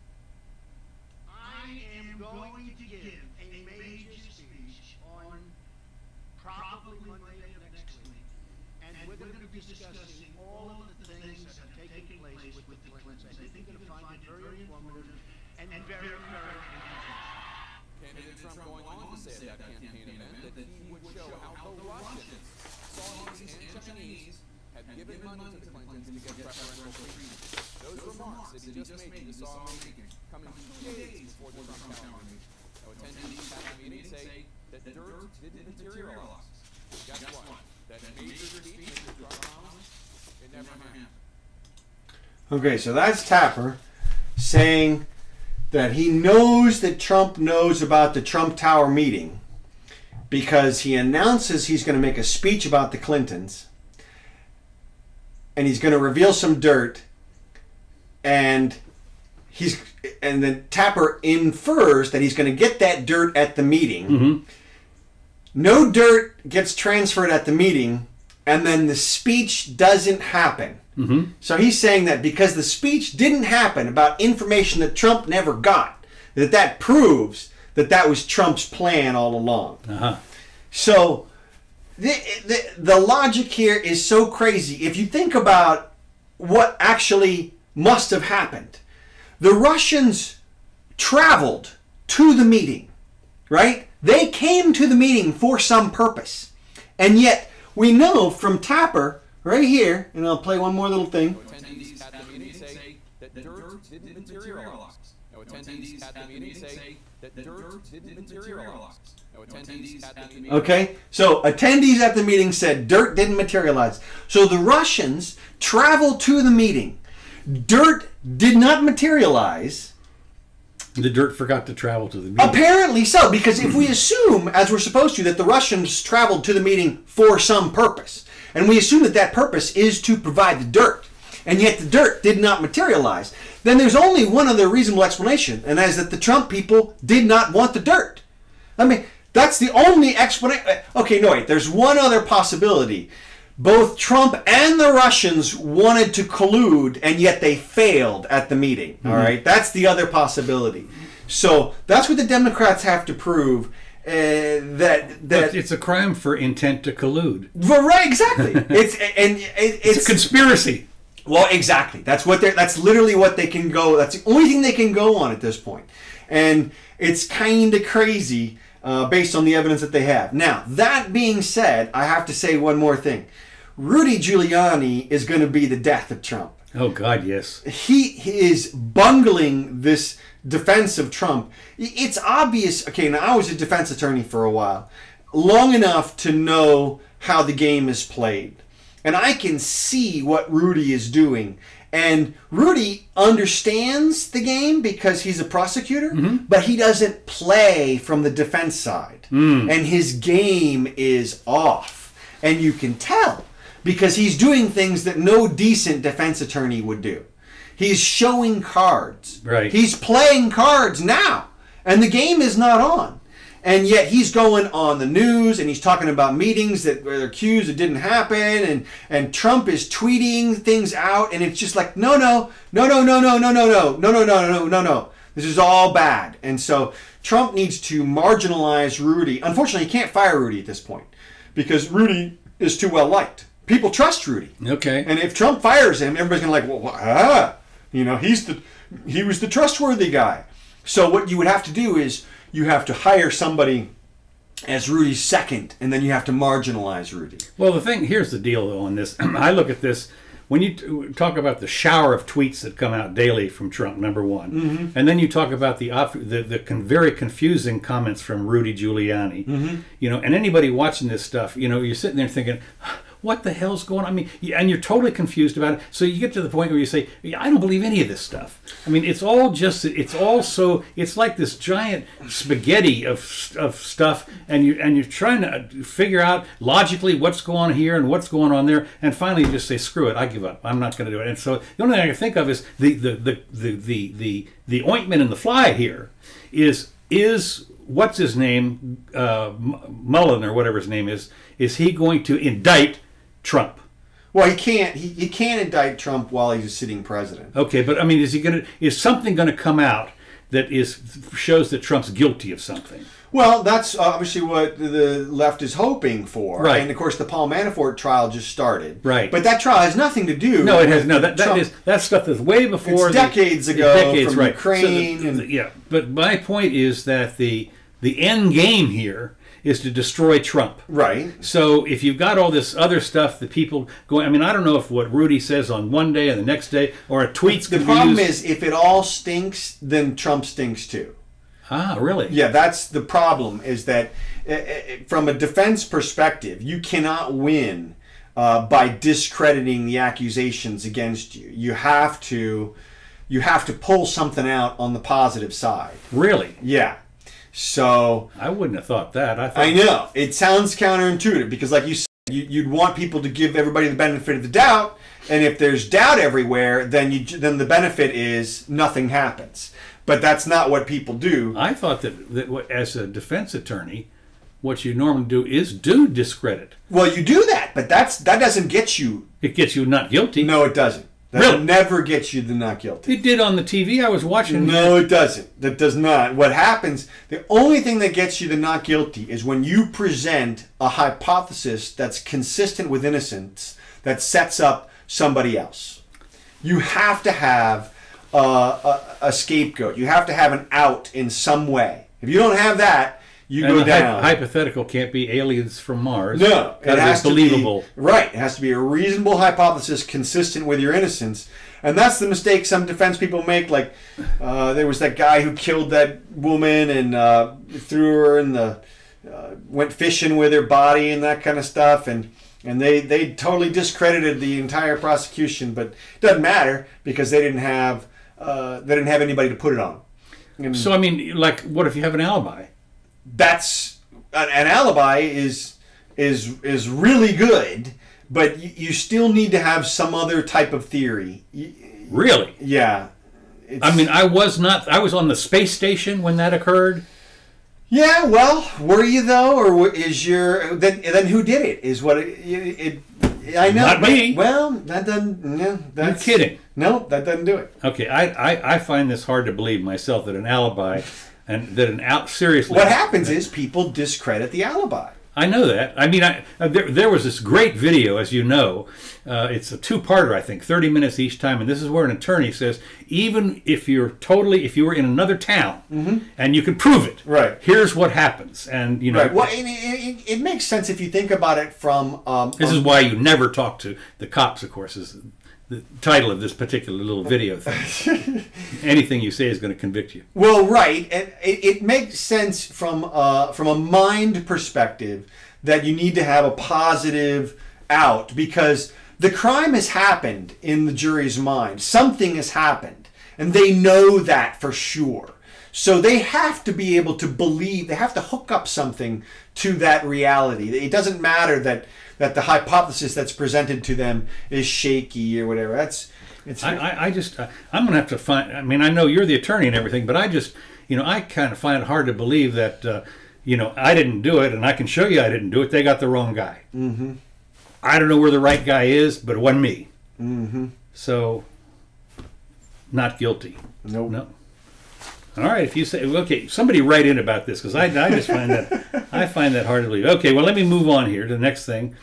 I am going to give a major speech on probably Monday of next week, and we're going to be discussing all of the things that have taken place with the Clintons. I think you're going to find it very informative and very encouraging. Candidate Trump going on to say at that campaign event that he would show how the Russians, Saudis, and Chinese had given money to the Clintons to get preferential treatment. Those remarks that he just made to the Saudi meeting coming 2 days before the Trump Tower meeting. Now, attendees at the meeting say that dirt didn't materialize. Guess what? That major speech Mr. Trump promised, it never happened. Okay, so that's Tapper saying that he knows that Trump knows about the Trump Tower meeting because he announces he's going to make a speech about the Clintons and he's going to reveal some dirt, and then Tapper infers that he's going to get that dirt at the meeting. Mm-hmm. No dirt gets transferred at the meeting, and then the speech doesn't happen. Mm-hmm. So he's saying that because the speech didn't happen about information that Trump never got, that proves that was Trump's plan all along. Uh-huh. So the logic here is so crazy. If you think about what actually must have happened, the Russians traveled to the meeting, right? They came to the meeting for some purpose. And yet we know from Tapper right here, and I'll play one more little thing. Attendees at the meeting say that dirt didn't materialize. No attendees at the meeting say that dirt didn't materialize. No attendees at the meeting. Okay, so attendees at the meeting said dirt didn't materialize. So the Russians traveled to the meeting. Dirt did not materialize. The dirt forgot to travel to the meeting. Apparently so, because if we assume, as we're supposed to, that the Russians traveled to the meeting for some purpose, And we assume that that purpose is to provide the dirt. And yet the dirt did not materialize. Then there's only one other reasonable explanation, and that is that the Trump people did not want the dirt. I mean, that's the only explanation. Okay, no, wait, there's one other possibility. Both Trump and the Russians wanted to collude, and yet they failed at the meeting. All right, that's the other possibility. So that's what the Democrats have to prove. That it's a crime for intent to collude. Well, right, exactly. It's a conspiracy. Well, exactly. That's literally what they can go. That's the only thing they can go on at this point, and it's kind of crazy based on the evidence that they have. Now, that being said, I have to say one more thing. Rudy Giuliani is going to be the death of Trump. Oh God, yes. He is bungling this defense of Trump. It's obvious. Okay, now I was a defense attorney for a while, long enough to know how the game is played. And I can see what Rudy is doing. And Rudy understands the game because he's a prosecutor, but he doesn't play from the defense side. And his game is off. And you can tell because he's doing things that no decent defense attorney would do. He's showing cards. Right. He's playing cards now. And the game is not on. And yet he's going on the news and he's talking about meetings that were accused it didn't happen, and Trump is tweeting things out, and it's just like no. This is all bad. And so Trump needs to marginalize Rudy. Unfortunately, he can't fire Rudy at this point because Rudy is too well liked. People trust Rudy. Okay. And if Trump fires him, everybody's gonna he was the trustworthy guy. So what you would have to do is you have to hire somebody as Rudy's second, and then you have to marginalize Rudy. Well, here's the deal, though, on this. I look at this, when you talk about the shower of tweets that come out daily from Trump, number one, and then you talk about the very confusing comments from Rudy Giuliani, and anybody watching this stuff, you're sitting there thinking, what the hell's going on? I mean, and you're totally confused about it. So you get to the point where you say, I don't believe any of this stuff. I mean, it's like this giant spaghetti of stuff, and you're trying to figure out logically what's going on here and what's going on there, and finally you just say, screw it, I give up. I'm not going to do it. And so the only thing I can think of is the ointment in the fly here is what's his name, Mullen or whatever his name is he going to indict Trump? Well, he can't indict Trump while he's a sitting president. Okay, but I mean, is something going to come out that shows that Trump's guilty of something? Well, that's obviously what the left is hoping for. Right. And of course, the Paul Manafort trial just started. Right. But that trial has nothing to do. No, it has no. Trump. That stuff is way before. It's decades ago. Decades, from right. Ukraine. So yeah, but my point is that the end game here is to destroy Trump. Right. So if you've got all this other stuff that people going, I mean, I don't know if what Rudy says on one day and the next day, or a tweet's the problem is if it all stinks, then Trump stinks too. Ah, really? Yeah, that's the problem. Is that from a defense perspective, you cannot win by discrediting the accusations against you. You have to pull something out on the positive side. Really? Yeah. So I wouldn't have thought that. I know it sounds counterintuitive because, like you said, you'd want people to give everybody the benefit of the doubt, and if there's doubt everywhere, then the benefit is nothing happens. But that's not what people do. I thought that as a defense attorney, what you normally do is discredit. Well, you do that, but that doesn't get you. It gets you not guilty. No, it doesn't. That never gets you the not guilty. It did on the TV I was watching. No, it doesn't. That does not. What happens, the only thing that gets you the not guilty is when you present a hypothesis that's consistent with innocence that sets up somebody else. You have to have a scapegoat. You have to have an out in some way. If you don't have that, you go down. Hypothetical can't be aliens from Mars. No, it has to be believable. Right, it has to be a reasonable hypothesis consistent with your innocence, and that's the mistake some defense people make. Like there was that guy who killed that woman and threw her in the went fishing with her body and that kind of stuff, and they totally discredited the entire prosecution, but it doesn't matter because they didn't have anybody to put it on. And so I mean, like, what if you have an alibi? That's an alibi is really good, but you still need to have some other type of theory. Really? Yeah. I mean, I was on the space station when that occurred. Yeah, well, were you though, or is your then who did it? Is what it I know. Not me. Well, that doesn't. Yeah, that's You're kidding. No, that doesn't do it. Okay, I find this hard to believe myself that an alibi, and that seriously. What happens is people discredit the alibi. I know that. I mean, there was this great video, as you know. It's a two-parter, I think, 30 minutes each time, and this is where an attorney says, even if you were in another town, and you can prove it, right? Here's what happens, and you know. Right. Well, it makes sense if you think about it from. This is why you never talk to the cops, of course, is the title of this particular little video thing. Anything you say is going to convict you. Well, right, and it makes sense from a mind perspective that you need to have a positive out, because the crime has happened in the jury's mind. Something has happened, and they know that for sure. So they have to be able to believe. They have to hook up something to that reality. It doesn't matter that the hypothesis that's presented to them is shaky or whatever. I'm gonna have to find. I mean, I know you're the attorney and everything, but I just, I kind of find it hard to believe that, I didn't do it, and I can show you I didn't do it. They got the wrong guy. Mm-hmm. I don't know where the right guy is, but it wasn't me. Mm-hmm. So, not guilty. Nope. No. All right, if you say, okay, somebody write in about this, because I just find that hard to believe. Okay, well, let me move on here to the next thing.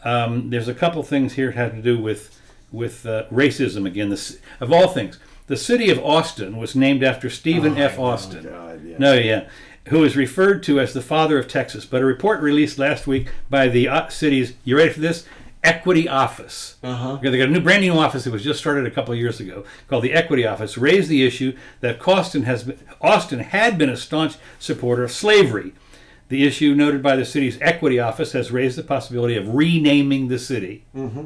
There's a couple things here that have to do with racism again. Of all things, the city of Austin was named after Stephen F. Austin. God, yeah. No, yeah, who is referred to as the father of Texas. But a report released last week by the city's, you ready for this? Equity Office. They got a brand new office that was just started a couple of years ago called the Equity Office. Raised the issue that Austin had been a staunch supporter of slavery. The issue noted by the city's Equity Office has raised the possibility of renaming the city. Mm-hmm.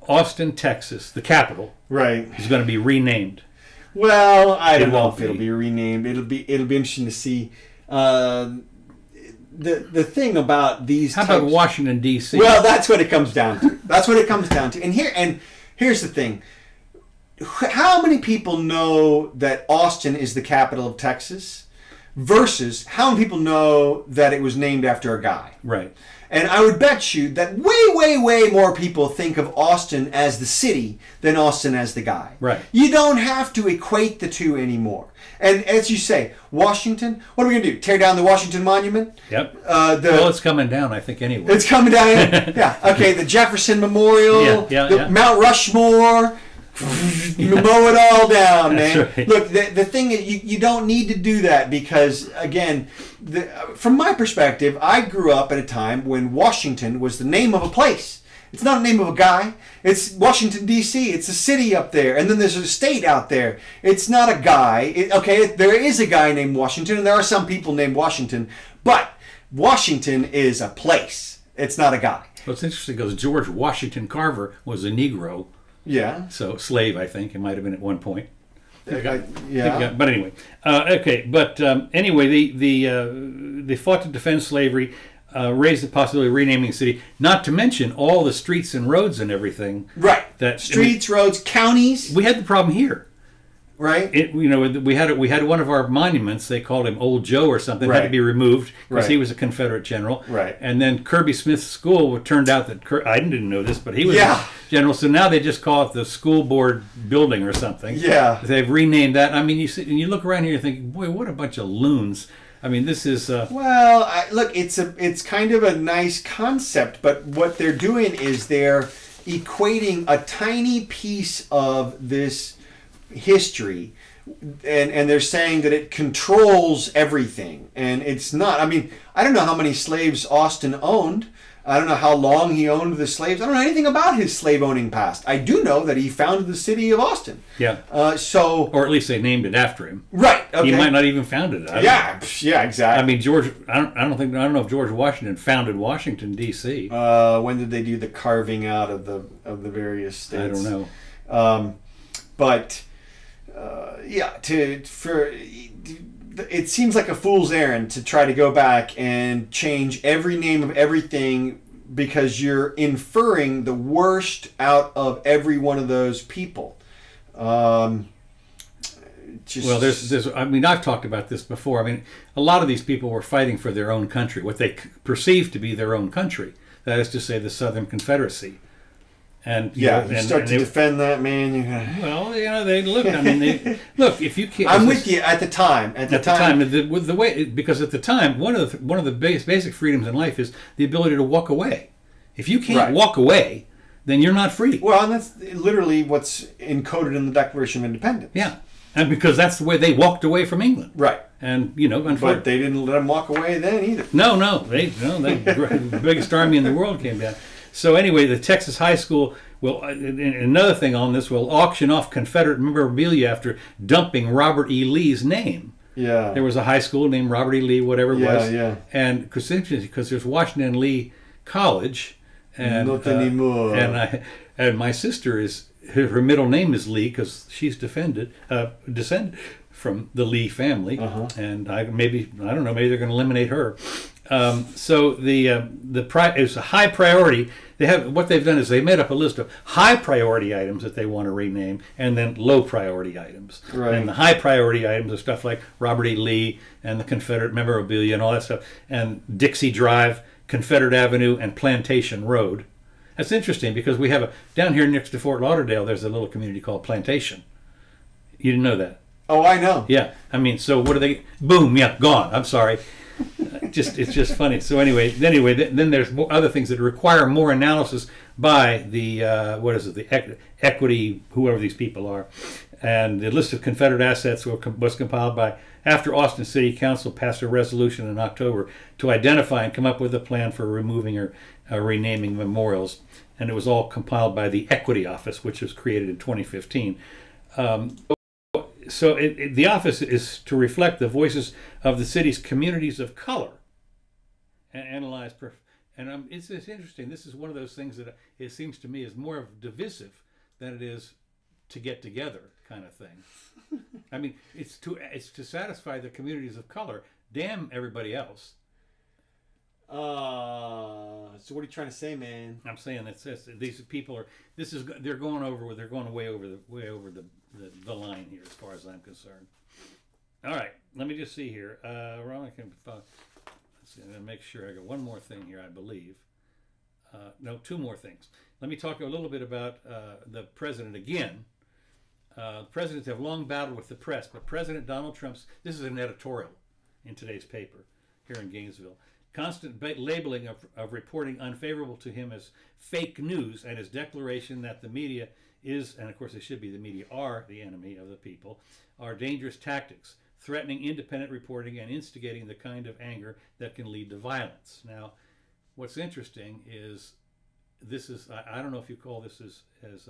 Austin, Texas, the capital, right, is going to be renamed. Well, I don't know if it'll be renamed. It'll be interesting to see. The thing about these. How about Washington D.C.? Well, that's what it comes down to. That's what it comes down to. And here's the thing. How many people know that Austin is the capital of Texas, versus how many people know that it was named after a guy? Right. And I would bet you that way, way, way more people think of Austin as the city than Austin as the guy. Right. You don't have to equate the two anymore. And as you say, Washington, what are we going to do? Tear down the Washington Monument? Yep. Well, it's coming down, I think, anyway. It's coming down. Yeah. Okay, the Jefferson Memorial, Mount Rushmore. You mow it all down, man. Right. Look, the thing is, you don't need to do that because, again, from my perspective, I grew up at a time when Washington was the name of a place. It's not the name of a guy. It's Washington, D.C. It's a city up there. And then there's a state out there. It's not a guy. There is a guy named Washington, and there are some people named Washington. But Washington is a place. It's not a guy. Well, it's interesting because George Washington Carver was a Negro. Yeah. So slave, I think. It might have been at one point. Yeah. But anyway. Okay. But anyway, they fought to defend slavery. Raised the possibility of renaming the city, not to mention all the streets and roads and everything. Right. Streets, roads, counties. We had the problem here. Right. We had one of our monuments. They called him Old Joe or something. Right. Had to be removed because Right. he was a Confederate general. Right. And then Kirby Smith's school, it turned out that I didn't know this, but he was a general. So now they just call it the school board building or something. Yeah. They've renamed that. I mean, you look around here and think, boy, what a bunch of loons. I mean, this is. Well, look, it's kind of a nice concept, but what they're doing is they're equating a tiny piece of this history, and they're saying that it controls everything, and it's not. I mean, I don't know how many slaves Austin owned. I don't know how long he owned the slaves. I don't know anything about his slave owning past. I do know that he founded the city of Austin. Yeah. Or at least they named it after him. Right. Okay. He might not even founded it. Yeah, exactly. I mean, I don't know if George Washington founded Washington D.C. When did they do the carving out of the various states? I don't know. It seems like a fool's errand to try to go back and change every name of everything because you're inferring the worst out of every one of those people. Well, there's. I mean, I've talked about this before. I mean, a lot of these people were fighting for their own country, what they perceived to be their own country. That is to say, the Southern Confederacy. And you start to defend that, man. Well, you know, they look. I mean, look. If you can't, I'm with you at the time. At the time, the way, because at the time, one of the basic freedoms in life is the ability to walk away. If you can't walk away, then you're not free. Well, and that's literally what's encoded in the Declaration of Independence. Yeah. And because that's the way they walked away from England, right? And you know, but they didn't let them walk away then either. No, the biggest army in the world came down. So anyway, the Texas high school will. Another thing on this, will auction off Confederate memorabilia after dumping Robert E. Lee's name. Yeah, there was a high school named Robert E. Lee, whatever it was. Yeah. And because there's Washington Lee College, and not anymore. And my sister is. Her middle name is Lee because she's descended from the Lee family, and maybe they're going to eliminate her. So it's a high priority. What they've done is they made up a list of high priority items that they want to rename, and then low priority items. Right. And the high priority items are stuff like Robert E. Lee and the Confederate memorabilia and all that stuff, and Dixie Drive, Confederate Avenue, and Plantation Road. That's interesting because we have down here next to Fort Lauderdale, there's a little community called Plantation. You didn't know that? Oh, I know. Yeah. I mean, so what are they? Boom. Yeah, gone. I'm sorry. It's just funny. So anyway, then there's other things that require more analysis by the the equity, whoever these people are, and the list of Confederate assets was compiled after Austin City Council passed a resolution in October to identify and come up with a plan for removing or renaming memorials, and it was all compiled by the Equity Office, which was created in 2015. So the office is to reflect the voices of the city's communities of color and analyze. It's interesting. This is one of those things that it seems to me is more of divisive than it is to get together kind of thing. I mean, it's to satisfy the communities of color. Damn everybody else. So what are you trying to say, man? I'm saying that these people are. They're going way over the line here, as far as I'm concerned. All right, let me just see here. Let's see, I'm gonna make sure I got one more thing here. I believe. No, two more things. Let me talk a little bit about the president again. Presidents have long battled with the press, but President Donald Trump's. This is an editorial in today's paper here in Gainesville. Constant labeling of reporting unfavorable to him as fake news, and his declaration that the media is, and of course it should be, the media are the enemy of the people, are dangerous tactics, threatening independent reporting and instigating the kind of anger that can lead to violence. Now, what's interesting is I don't know if you call this as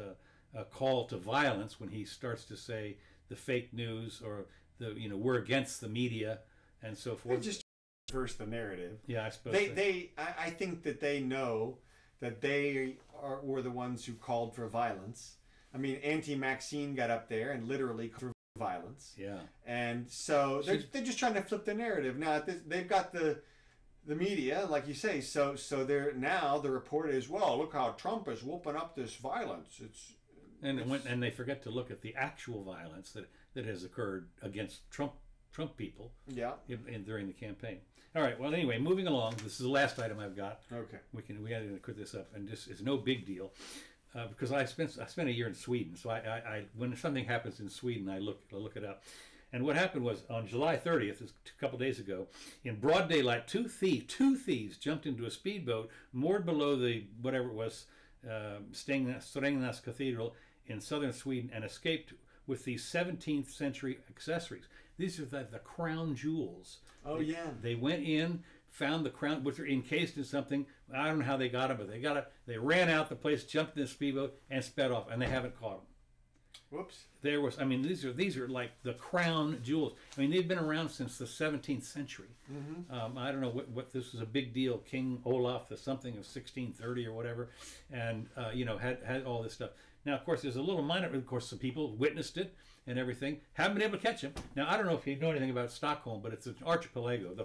a call to violence when he starts to say the fake news or we're against the media and so forth. Just reverse the narrative. Yeah, I suppose I think that they know that they were the ones who called for violence. I mean, Auntie Maxine got up there and literally called for violence. Yeah. And so they're just trying to flip the narrative. Now they've got the media, like you say. So they're now the report is, well, look how Trump is whooping up this violence. And they forget to look at the actual violence that has occurred against Trump people. Yeah. During the campaign. All right. Well, anyway, moving along. This is the last item I've got. Okay. We got to put this up, and it's no big deal, because I spent a year in Sweden. So I when something happens in Sweden, I look it up. And what happened was on July 30th, a couple days ago, in broad daylight, two thieves jumped into a speedboat moored below the whatever it was, Strängnäs Cathedral in southern Sweden, and escaped with these 17th century accessories. These are the crown jewels. Oh, yeah. They went in, found the crown, which were encased in something. I don't know how they got them, but they ran out the place, jumped in the speedboat, and sped off, and they haven't caught them. Whoops. These are like the crown jewels. I mean, they've been around since the 17th century. Mm-hmm. I don't know what this was a big deal. King Olaf, the something of 1630 or whatever, and had all this stuff. Now, of course, there's a little minor. Of course, some people witnessed it, and everything. Haven't been able to catch them. Now, I don't know if you know anything about Stockholm, but it's an archipelago.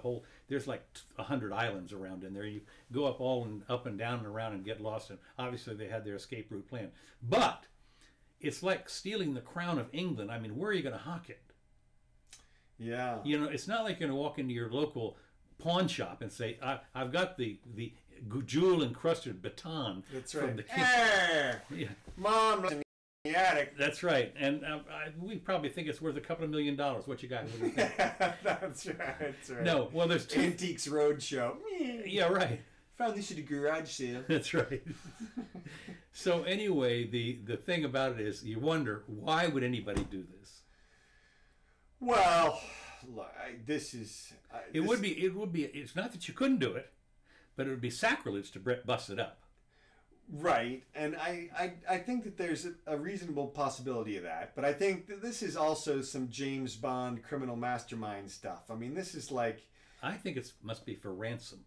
There's like 100 islands around in there. You go up up and down and around and get lost. And obviously, they had their escape route planned. But it's like stealing the crown of England. I mean, where are you going to hawk it? Yeah. You know, it's not like you're going to walk into your local pawn shop and say, I've got the jewel encrusted baton from the king. Yeah. Mom in the attic. That's right, and we probably think it's worth a couple of $1 million. What you got? What do you think? That's right. No, well, there's two. Antiques Roadshow. Yeah, right. Found this at a garage sale. That's right. So anyway, the thing about it is, you wonder, why would anybody do this? Well, this is. It would be. It's not that you couldn't do it, but it would be sacrilege to bust it up. Right, and I think that there's a reasonable possibility of that, but I think that this is also some James Bond criminal mastermind stuff. I mean, this is like... I think it must be for ransom.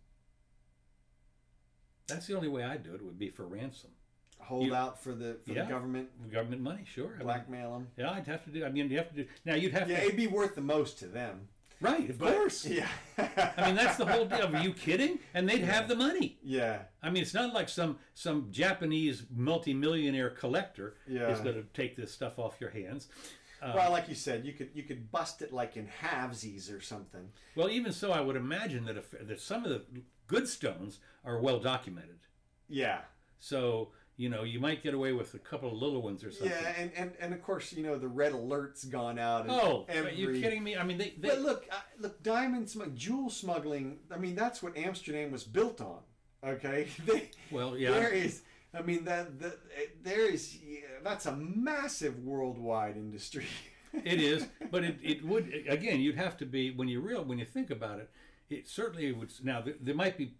That's the only way I'd do it, would be for ransom. Hold out for the government? Government money, sure. Blackmail them? Yeah, I'd have to do... I mean, you have to do... Now, you'd have to... Yeah, it'd be worth the most to them. Right, of course. Yeah. I mean, that's the whole deal. Are you kidding? And they'd have the money. Yeah. I mean, it's not like some Japanese multimillionaire collector is going to take this stuff off your hands. Well, like you said, you could bust it like in halvesies or something. Well, even so, I would imagine that some of the good stones are well documented. Yeah. So, you know, you might get away with a couple of little ones or something. Yeah, and of course, you know, the red alert's gone out. Are you kidding me? I mean, they But look, jewel smuggling. I mean, that's what Amsterdam was built on. Okay. Well, yeah. There is. I mean, that's a massive worldwide industry. It is, but it would, again, you'd have to be, when you think about it, it certainly would. Now, there might be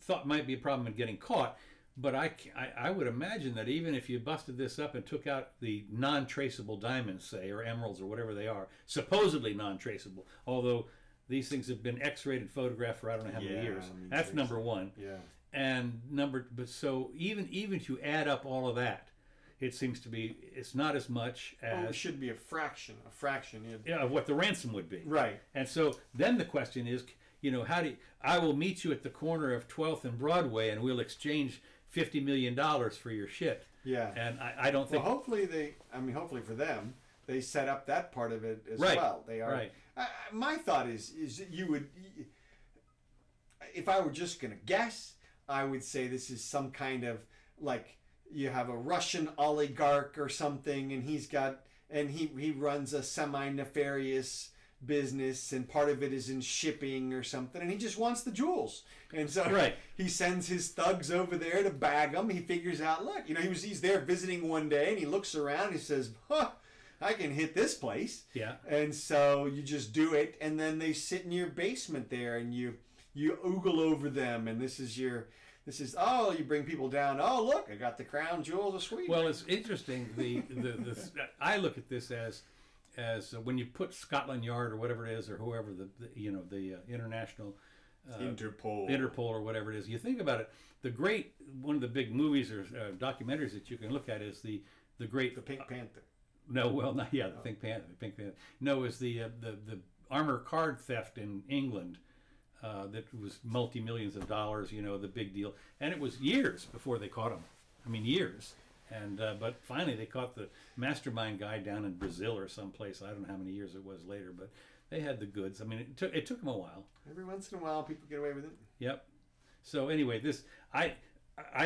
a problem in getting caught. But I would imagine that even if you busted this up and took out the non-traceable diamonds, say, or emeralds or whatever they are, supposedly non-traceable, although these things have been X-rated and photographed for I don't know how many years. That's number one. Yeah. And so even if you add up all of that, it seems to be, it's not as much as... it should be a fraction. Yeah, of what the ransom would be. Right. And so then the question is, you know, I will meet you at the corner of 12th and Broadway and we'll exchange $50 million for your shit. Yeah. And I don't think... Well, hopefully for them, they set up that part of it as right. well. They are... Right. My thought is that you would... If I were just going to guess, I would say this is some kind of, like, you have a Russian oligarch or something, and he runs a semi-nefarious business, and part of it is in shipping or something, and he just wants the jewels, and so he sends his thugs over there to bag them. He figures out, look, you know, he's there visiting one day, and he looks around and he says, I can hit this place. Yeah. And so you just do it, and then they sit in your basement there, and you oogle over them, and you bring people down. Oh, look, I got the crown jewels of Sweden. Well, it's interesting. I look at this as when you put Scotland Yard or whatever it is, or whoever the international Interpol or whatever it is. You think about it. One of the big movies or documentaries that you can look at is the Pink Panther. No, well, not the Pink Panther. No, is the armor card theft in England. That was multi-millions of dollars, you know, the big deal. And it was years before they caught him. I mean, years. And but finally they caught the mastermind guy down in Brazil or someplace. I don't know how many years it was later, but they had the goods. I mean, it took them a while. Every once in a while, people get away with it. Yep. So anyway, I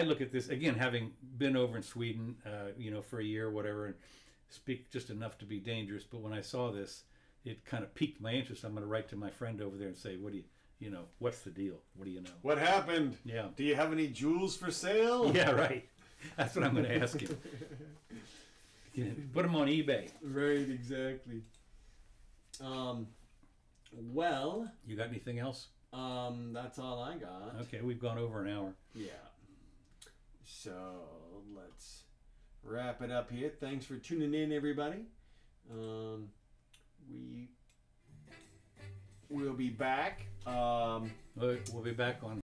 look at this, again, having been over in Sweden, you know, for a year or whatever, and speak just enough to be dangerous. But when I saw this, it kind of piqued my interest. I'm going to write to my friend over there and say, what's the deal? What do you know? What happened? Yeah. Do you have any jewels for sale? Yeah, right. That's what I'm going to ask him. Put them on eBay. Right, exactly. Well. You got anything else? That's all I got. Okay, we've gone over an hour. Yeah. So let's wrap it up here. Thanks for tuning in, everybody. We'll be back. We'll be back on